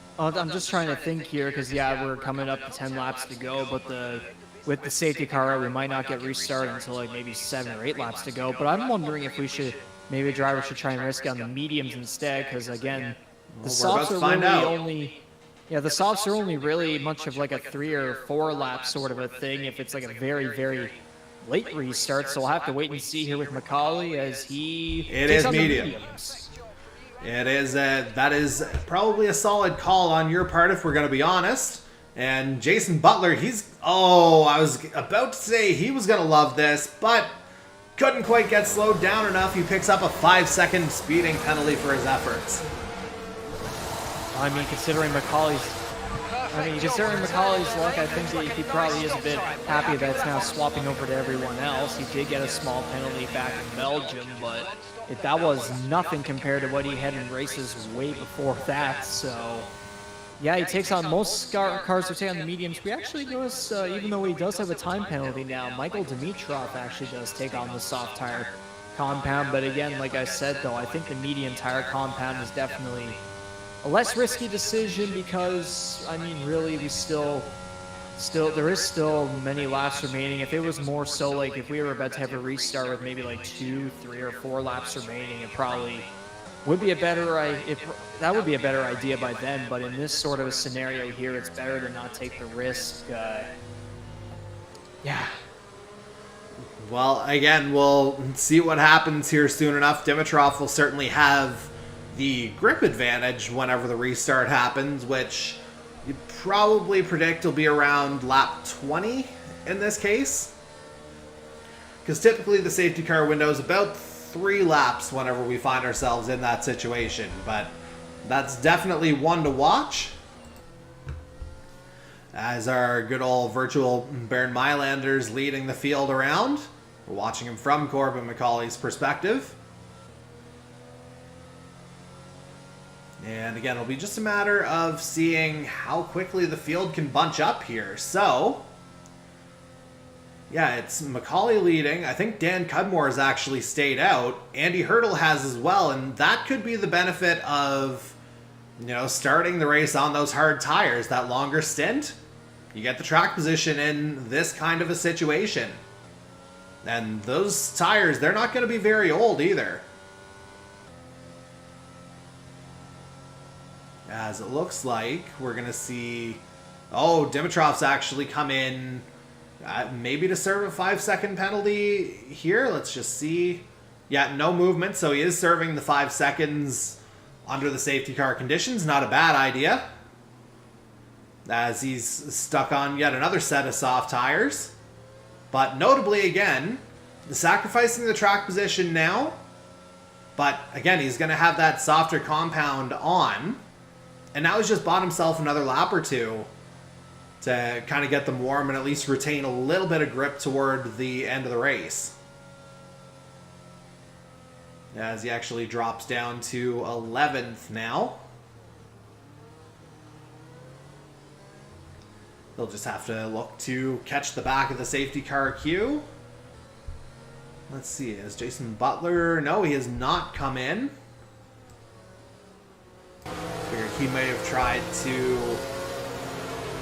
B: I'm just trying to think here because yeah, we're coming up to 10 laps to go, but with the safety car, we might not get restarted until like maybe 7 or 8 laps to go. But I'm wondering if we should maybe a driver should try and risk it on the mediums instead, because again, the
A: Well, we're about
B: softs
A: to
B: are
A: find
B: really
A: out.
B: only the softs are only really much of like a 3 or 4 lap sort of a thing if it's like a very late restart. So we'll have to wait and see here with Macaulay as he
A: It
B: takes
A: is
B: on the
A: medium.
B: mediums.
A: It is that is probably a solid call on your part if we're going to be honest. And Jason Butler, I was about to say he was going to love this, but couldn't quite get slowed down enough. He picks up a 5-second speeding penalty for his efforts.
B: I mean, considering Macaulay's luck, I think that he probably is a bit happy that it's now swapping over to everyone else. He did get a small penalty back in Belgium, but that was nothing compared to what he had in races way before that. So, yeah, he takes on most cars who take on the mediums. We actually notice, even though he does have a time penalty now, Michael Dimitrov actually does take on the soft tire compound. But again, like I said, though, I think the medium tire compound is definitely a less risky decision because, I mean, really, there is still many laps remaining. If it was more so like if we were about to have a restart with maybe like 2, 3, or 4 laps remaining, it probably would be a better idea by then. But in this sort of a scenario here, it's better to not take the risk. Yeah.
A: Well, again, we'll see what happens here soon enough. Dimitrov will certainly have the grip advantage whenever the restart happens, which you probably predict will be around lap 20 in this case. Because typically the safety car window is about 3 laps whenever we find ourselves in that situation. But that's definitely one to watch. As our good old virtual Baron Mylander's leading the field around. We're watching him from Corbin Macaulay's perspective. And again, it'll be just a matter of seeing how quickly the field can bunch up here. So, yeah, it's Macaulay leading. I think Dan Cudmore has actually stayed out. Andy Hurdle has as well, and that could be the benefit of, starting the race on those hard tires, that longer stint. You get the track position in this kind of a situation. And those tires, they're not going to be very old either. As it looks like we're going to see... Oh, Dimitrov's actually come in maybe to serve a 5-second penalty here. Let's just see. Yeah, no movement, so he is serving the 5 seconds under the safety car conditions. Not a bad idea. As he's stuck on yet another set of soft tires. But notably, again, sacrificing the track position now. But again, he's going to have that softer compound on. And now he's just bought himself another lap or 2 to kind of get them warm and at least retain a little bit of grip toward the end of the race. As he actually drops down to 11th now. They'll just have to look to catch the back of the safety car queue. Let's see, is Jason Butler... No, he has not come in. Figured he may have tried to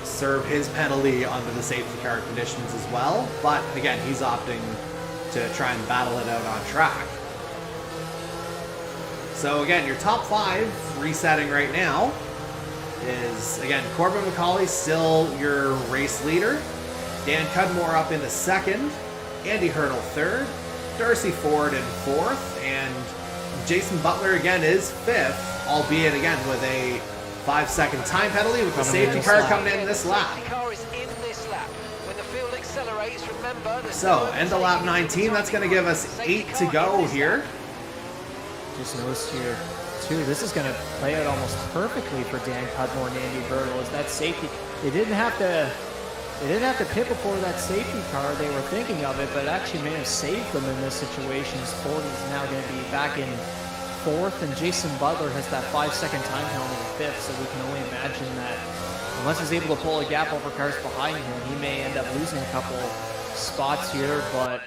A: serve his penalty under the safety car conditions as well, but again, he's opting to try and battle it out on track. So again, your top 5 resetting right now is, again, Corbin Macaulay still your race leader, Dan Cudmore up into 2nd, Andy Hurdle 3rd, Darcy Ford in 4th, and Jason Butler again is 5th. Albeit, again, with a 5-second time penalty with the safety car coming in this lap. So, end of lap 19. That's going to give us 8 to go here.
B: Just noticed here, too, this is going to play out almost perfectly for Dan Cudmore and Andy Hurdle. Is that safety? They didn't have to pit before that safety car. They were thinking of it, but it actually may have saved them in this situation. Ford is now going to be back in 4th, and Jason Butler has that 5-second time penalty in 5th, so we can only imagine that unless he's able to pull a gap over cars behind him, he may end up losing a couple spots here. But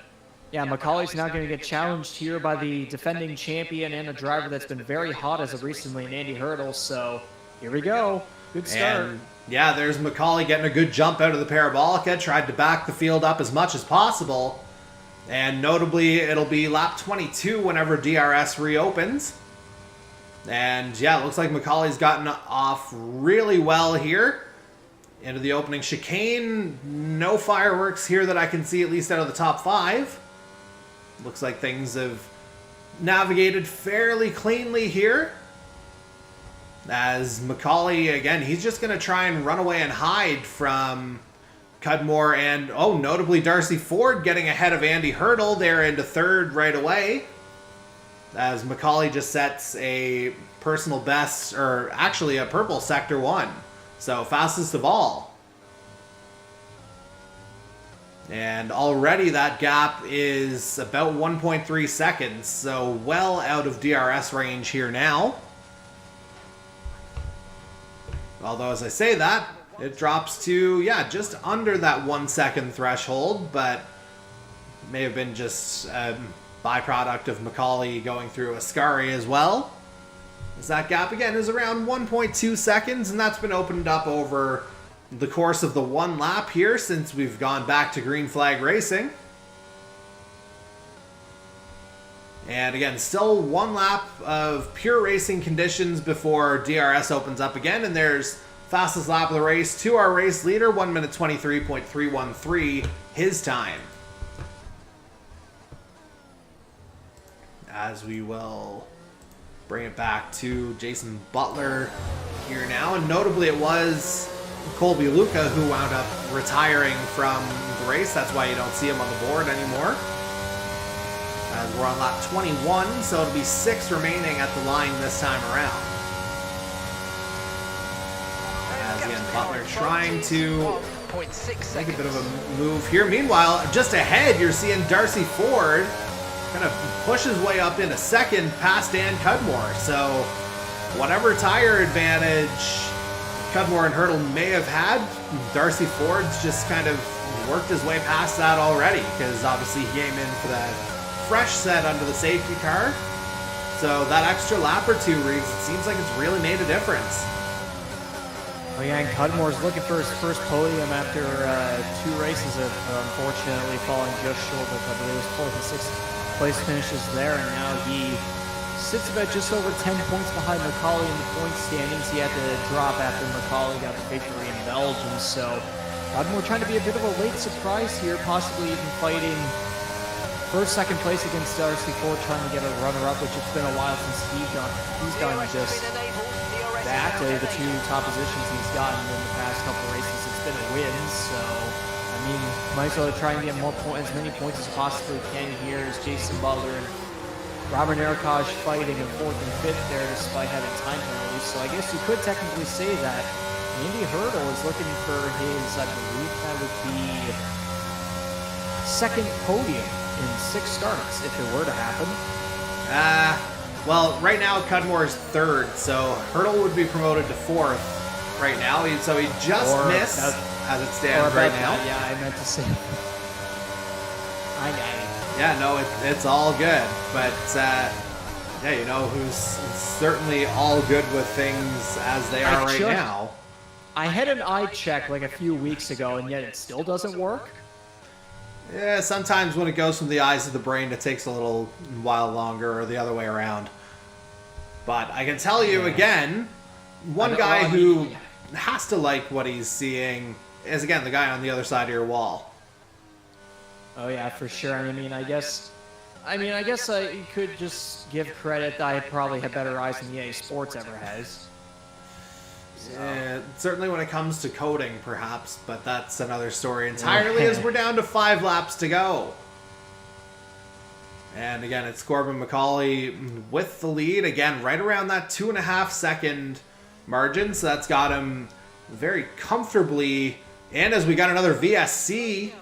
B: yeah, Macaulay's now going to get challenged here by the defending champion and a driver that's been very hot as of recently in Andy Hurdle. So here we go. Good start.
A: And yeah, there's Macaulay getting a good jump out of the Parabolica, tried to back the field up as much as possible. And notably, it'll be lap 22 whenever DRS reopens. And yeah, it looks like Macaulay's gotten off really well here into the opening chicane. No fireworks here that I can see, at least out of the top 5. Looks like things have navigated fairly cleanly here. As Macaulay, again, he's just going to try and run away and hide from Cudmore and, oh, notably Darcy Ford getting ahead of Andy Hurdle there into 3rd right away. As Macaulay just sets a personal best, or actually a purple Sector 1. So fastest of all. And already that gap is about 1.3 seconds. So well out of DRS range here now. Although as I say that, it drops to, yeah, just under that 1 second threshold, but may have been just a byproduct of Macaulay going through Ascari as well. As that gap again is around 1.2 seconds, and that's been opened up over the course of the 1 lap here since we've gone back to green flag racing. And again, still 1 lap of pure racing conditions before DRS opens up again, and there's fastest lap of the race to our race leader, 1 minute 23.313, his time. As we will bring it back to Jason Butler here now, and notably it was Colby Luca who wound up retiring from the race. That's why you don't see him on the board anymore. As we're on lap 21, so it'll be 6 remaining at the line this time around. As again, Butler trying to make a bit of a move here. Meanwhile, just ahead, you're seeing Darcy Ford kind of push his way up into 2nd past Dan Cudmore. So whatever tire advantage Cudmore and Hurdle may have had, Darcy Ford's just kind of worked his way past that already, because obviously he came in for that fresh set under the safety car. So that extra lap or 2, Reeves, it seems like it's really made a difference.
B: Oh yeah, and Cudmore's looking for his first podium after 2 races of unfortunately falling just short of, I believe it was 4th and 6th place finishes there, and now he sits about just over 10 points behind Macaulay in the point standings. He had to drop after Macaulay got the victory in Belgium, so Cudmore trying to be a bit of a late surprise here, possibly even fighting 1st, 2nd place against Darcy Ford, trying to get a runner-up, which it's been a while since he's done just that. The 2 top positions he's gotten in the past couple races, it's been a win, so I mean, might as well try and get as many points as possibly can here as Jason Butler and Robert Narakash fighting in 4th and 5th there despite having time penalties. So I guess you could technically say that Andy Hurdle is looking for his, I believe that would be 2nd podium in 6 starts if it were to happen.
A: Well, right now Cudmore's 3rd, so Hurdle would be promoted to 4th right now. So he just missed as it stands right now.
B: Yeah, I meant to say. I got it.
A: Yeah, no, it's all good. But, yeah, you know who's certainly all good with things as they are right now?
B: I had an eye check like a few weeks ago, and yet it still doesn't work.
A: Yeah, sometimes when it goes from the eyes to the brain, it takes a little while longer, or the other way around. But I can tell you again, one guy who has to like what he's seeing is, again, the guy on the other side of your wall.
B: Oh yeah, for sure. I guess I could just give credit that I probably have better eyes than EA Sports ever has.
A: So. Certainly when it comes to coding, perhaps, but that's another story entirely as we're down to 5 laps to go. And again, it's Corbin Macaulay with the lead, again, right around that 2.5 second margin, so that's got him very comfortably. And as we got another VSC,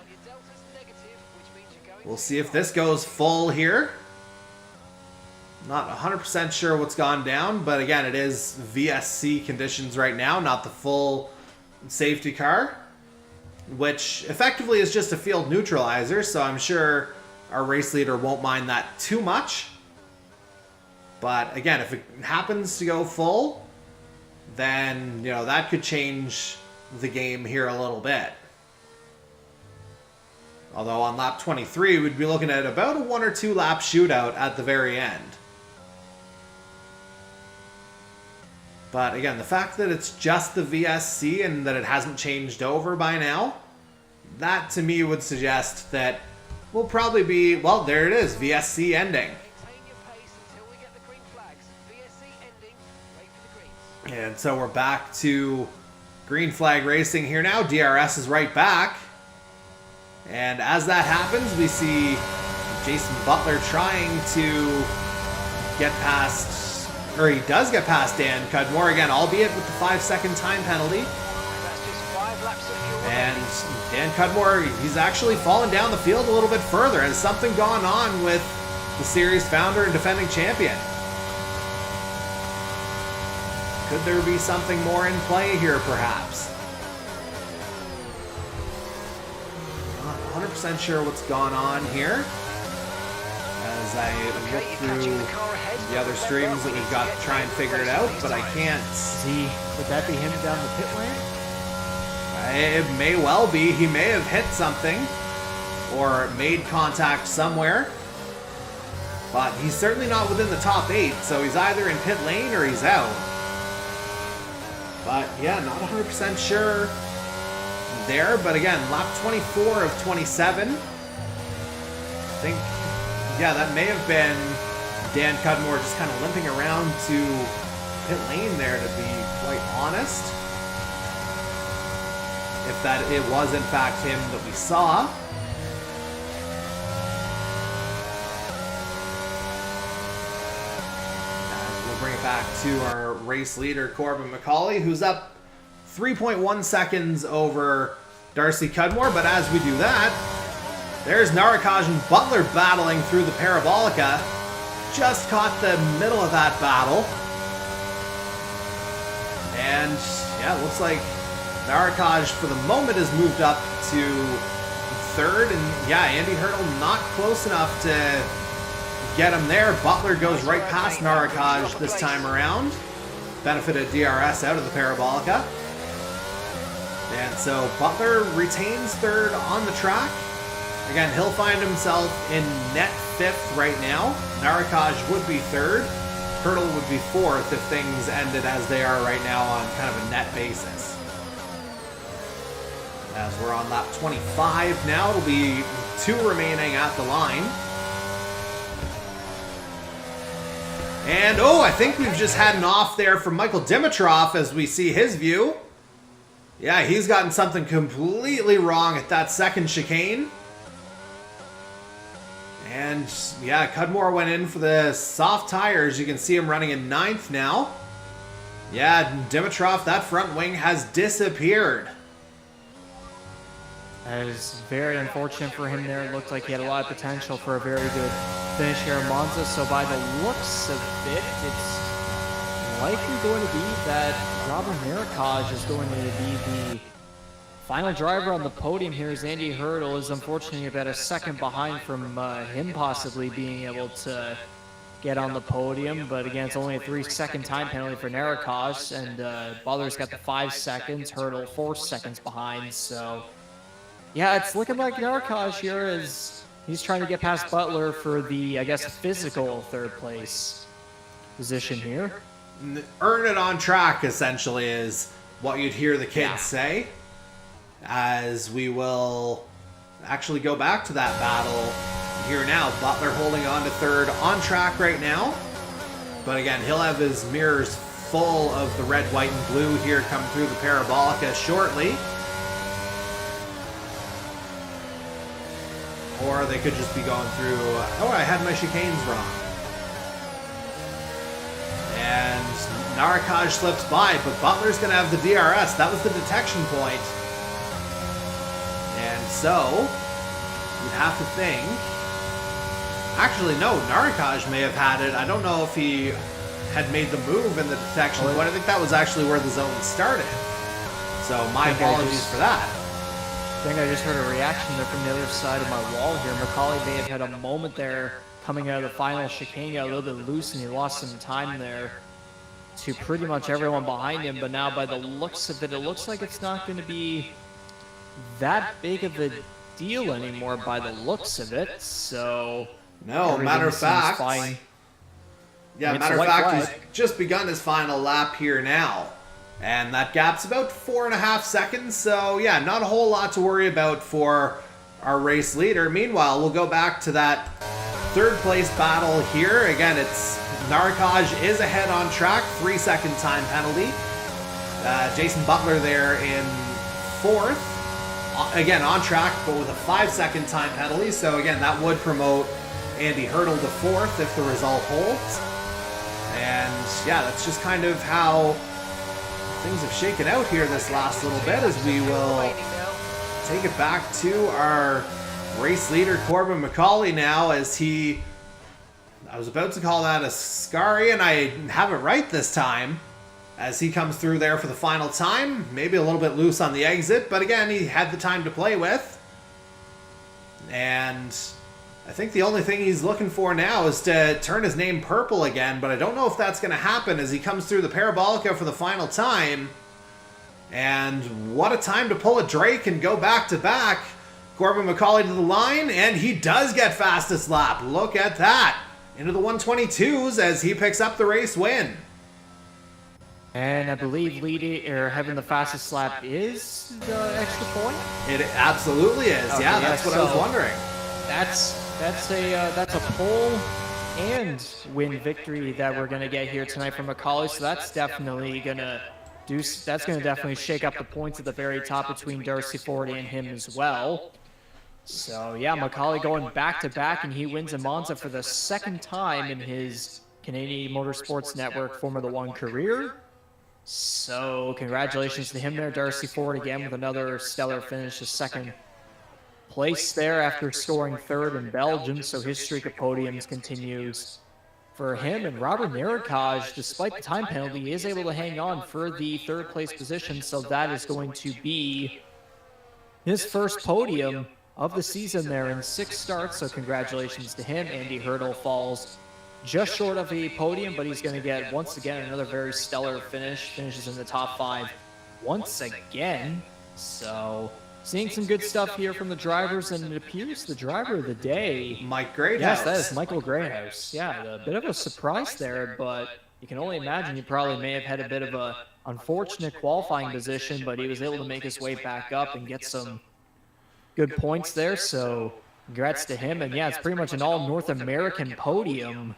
A: we'll see if this goes full here. Not 100% sure what's gone down, but again, it is VSC conditions right now, not the full safety car, which effectively is just a field neutralizer, so I'm sure our race leader won't mind that too much. But again, if it happens to go full, then, that could change the game here a little bit. Although on lap 23, we'd be looking at about a 1 or 2 lap shootout at the very end. But again, the fact that it's just the VSC and that it hasn't changed over by now, that to me would suggest that we'll probably be, well, there it is, VSC ending.
C: Maintain your pace until we get the green flags. VSC ending. Wait for the greens.
A: And so we're back to green flag racing here now. DRS is right back. And as that happens, we see Jason Butler trying to get past, or he does get past Dan Cudmore again, albeit with the 5-second time penalty.
C: That's just 5 laps of fuel.
A: And Dan Cudmore, he's actually fallen down the field a little bit further. Has something gone on with the series founder and defending champion? Could there be something more in play here, perhaps? Not 100% sure what's gone on here. As I look through the other streams that we've got to try and figure it out, but I can't.
B: Would that be him down the pit lane?
A: It may well be. He may have hit something or made contact somewhere. But he's certainly not within the top 8, so he's either in pit lane or he's out. But yeah, not 100% sure there. But again, lap 24 of 27. I think, yeah, that may have been Dan Cudmore just kind of limping around to pit lane there, to be quite honest. If that it was in fact him that we saw. And we'll bring it back to our race leader, Corbin McCauley, who's up 3.1 seconds over Darcy Cudmore. But as we do that, there's Narakaj and Butler battling through the Parabolica. Just caught the middle of that battle. And yeah, it looks like Narakaj for the moment has moved up to 3rd. And yeah, Andy Hurdle not close enough to get him there. Butler goes right past Narakaj this time around. Benefited DRS out of the Parabolica. And so Butler retains 3rd on the track. Again, he'll find himself in net 5th right now. Narakaj would be 3rd. Hurdle would be 4th if things ended as they are right now on kind of a net basis. As we're on lap 25 now, it'll be 2 remaining at the line. And I think we've just had an off there from Michael Dimitrov as we see his view. Yeah, he's gotten something completely wrong at that second chicane. And yeah, Cudmore went in for the soft tires. You can see him running in 9th now. Yeah, Dimitrov, that front wing has disappeared.
B: That is very unfortunate for him there. It looked like he had a lot of potential for a very good finish here in Monza. So by the looks of it, it's likely going to be that Robert Narakaj is going to be the final driver on the podium here, as Andy Hurdle is unfortunately about a second behind from him possibly being able to get on the podium. But again, it's only a 3-second time penalty for Narakaj, and Butler's got the 5 seconds, Hurdle 4 seconds behind. So yeah, it's looking like Narakaj here is he's trying to get past Butler for the, I guess, physical 3rd place position here.
A: Earn it on track, essentially, is what you'd hear the kids say. As we will actually go back to that battle here now. Butler holding on to 3rd on track right now. But again, he'll have his mirrors full of the red, white, and blue here coming through the Parabolica shortly. Or they could just be going through, I had my chicanes wrong. And Narakaj slips by, but Butler's going to have the DRS. That was the detection point. And so, you'd have to think... Actually, no, Narakaj may have had it. I don't know if he had made the move in the detection point. I think that was actually where the zone started. So, my apologies for that.
B: I think I just heard a reaction there from the other side of my wall here. McCauley may have had a moment there coming out of the final chicane, got a little bit loose, and he lost some time there to pretty much everyone behind him, but now by the looks of it, it looks like it's not going to be that big of a deal anymore by the looks of it. So
A: no, matter of fact,
B: fine.
A: Yeah, matter of fact, he's just begun his final lap here now. And that gap's about 4.5 seconds, so yeah, not a whole lot to worry about for our race leader. Meanwhile, we'll go back to that third place battle here. Again, it's Narkaj is ahead on track, 3-second time penalty. Jason Butler there in fourth. Again, on track, but with a 5-second time penalty. So again, that would promote Andy Hurdle to fourth if the result holds. And yeah, that's just kind of how things have shaken out here this last little bit, as we will take it back to our race leader, Corbin McCauley, now, as he, I was about to call that a Scary, and I have it right this time, as he comes through there for the final time. Maybe a little bit loose on the exit, but again, he had the time to play with. And I think the only thing he's looking for now is to turn his name purple again, but I don't know if that's going to happen as he comes through the Parabolica for the final time. And what a time to pull a Drake and go back-to-back. Corbin McCauley to the line, and he does get fastest lap. Look at that. Into the 122s as he picks up the race win.
B: And I believe leading or having the fastest lap is the extra point.
A: It absolutely is. Okay, yeah, that's what I was wondering.
B: That's a pole and win victory that we're gonna get here tonight from McCauley. So that's definitely gonna definitely shake up the points at the very top between Darcy Ford and him as well. So yeah, McCauley going back to back, and he wins in Monza for the second time in his Canadian Motorsports Network Formula One career. So congratulations to him there, Darcy Ford again with another stellar finish, his second place there after scoring third in Belgium, so his streak of podiums continues for him. And Robert Narikaj, despite the time penalty, is able to hang on for the third place position, so that is going to be his first podium of the season there in 6 starts, so congratulations to him. Andy Hurdle falls just short of a podium, but he's going to get, once again, another very stellar finish, finishes in the top 5 once again. So seeing some good stuff here from the drivers, and it appears the driver of the day,
A: Mike Greathouse.
B: Yes, that is Michael Greathouse. Yeah, a bit of a surprise there, but you can only imagine he probably may have had a bit of a unfortunate qualifying position, but he was able to make his way back up and get some good points there. So congrats to him. And yeah, it's pretty much an all North American podium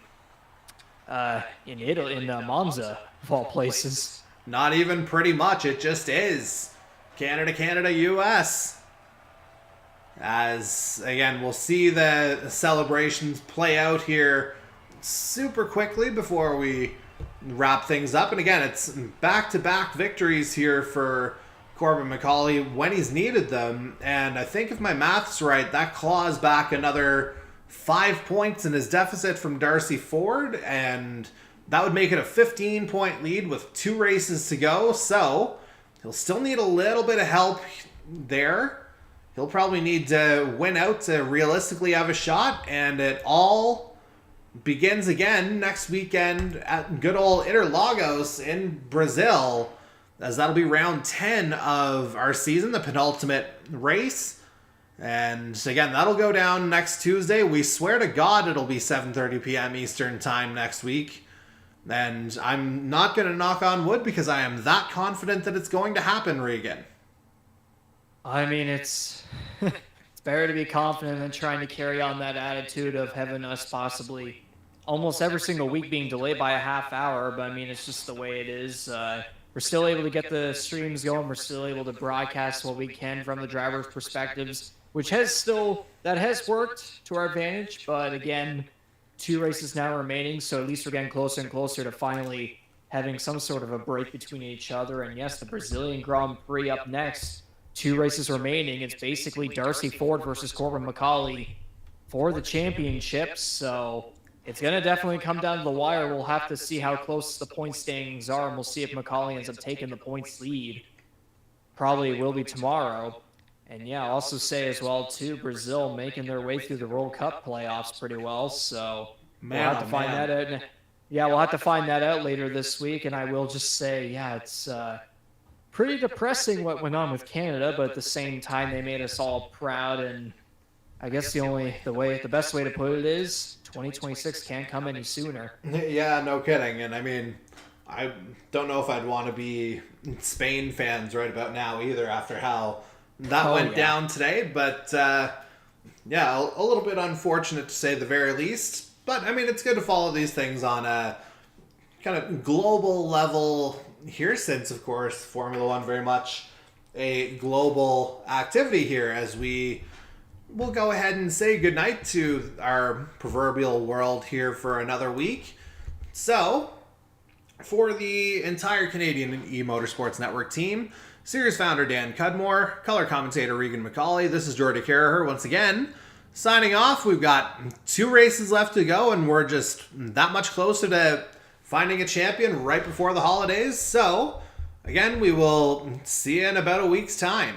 B: in Italy, in Monza, of all places.
A: Not even pretty much, it just is. Canada, US. As, again, we'll see the celebrations play out here super quickly before we wrap things up. And again, it's back-to-back victories here for Corbin McCauley when he's needed them. And I think if my math's right, that claws back another 5 points in his deficit from Darcy Ford. And that would make it a 15-point lead with 2 races to go. So he'll still need a little bit of help there. He'll probably need to win out to realistically have a shot. And it all begins again next weekend at good old Interlagos in Brazil, as that'll be round 10 of our season, the penultimate race. And again, that'll go down next Tuesday. We swear to God it'll be 7:30 p.m. Eastern time next week. And I'm not going to knock on wood because I am that confident that it's going to happen, Regan.
B: I mean, it's better to be confident than trying to carry on that attitude of having us possibly almost every single week being delayed by a half hour. But I mean, it's just the way it is. We're still able to get the streams going. We're still able to broadcast what we can from the drivers' perspectives, which has worked to our advantage. But again, 2 races now remaining, so at least we're getting closer and closer to finally having some sort of a break between each other. And yes, the Brazilian Grand Prix up next. 2 races remaining. It's basically Darcy Ford versus Corbin McCauley for the championship. So it's going to definitely come down to the wire. We'll have to see how close the point standings are, and we'll see if McCauley ends up taking the points lead. Probably will be tomorrow. And yeah, I'll also say as well, too, Brazil making their way through the World Cup playoffs pretty well. So we'll have to find that out. Yeah, we'll have to find that out later this week, and I will just say, yeah, it's pretty depressing what went on with Canada, but at the same time, they made us all proud, and I guess the best way to put it is 2026 can't come any sooner.
A: Yeah, no kidding. And I mean, I don't know if I'd want to be Spain fans right about now either after how that went down today. But yeah, a little bit unfortunate to say the very least. But I mean, it's good to follow these things on a kind of global level here, since, of course, Formula One very much a global activity here, as we will go ahead and say goodnight to our proverbial world here for another week. So, for the entire Canadian E-Motorsports Network team, series founder Dan Cudmore, color commentator Regan McCauley, this is Jordy Carraher once again, signing off. We've got 2 races left to go, and we're just that much closer to finding a champion right before the holidays. So, again, we will see you in about a week's time.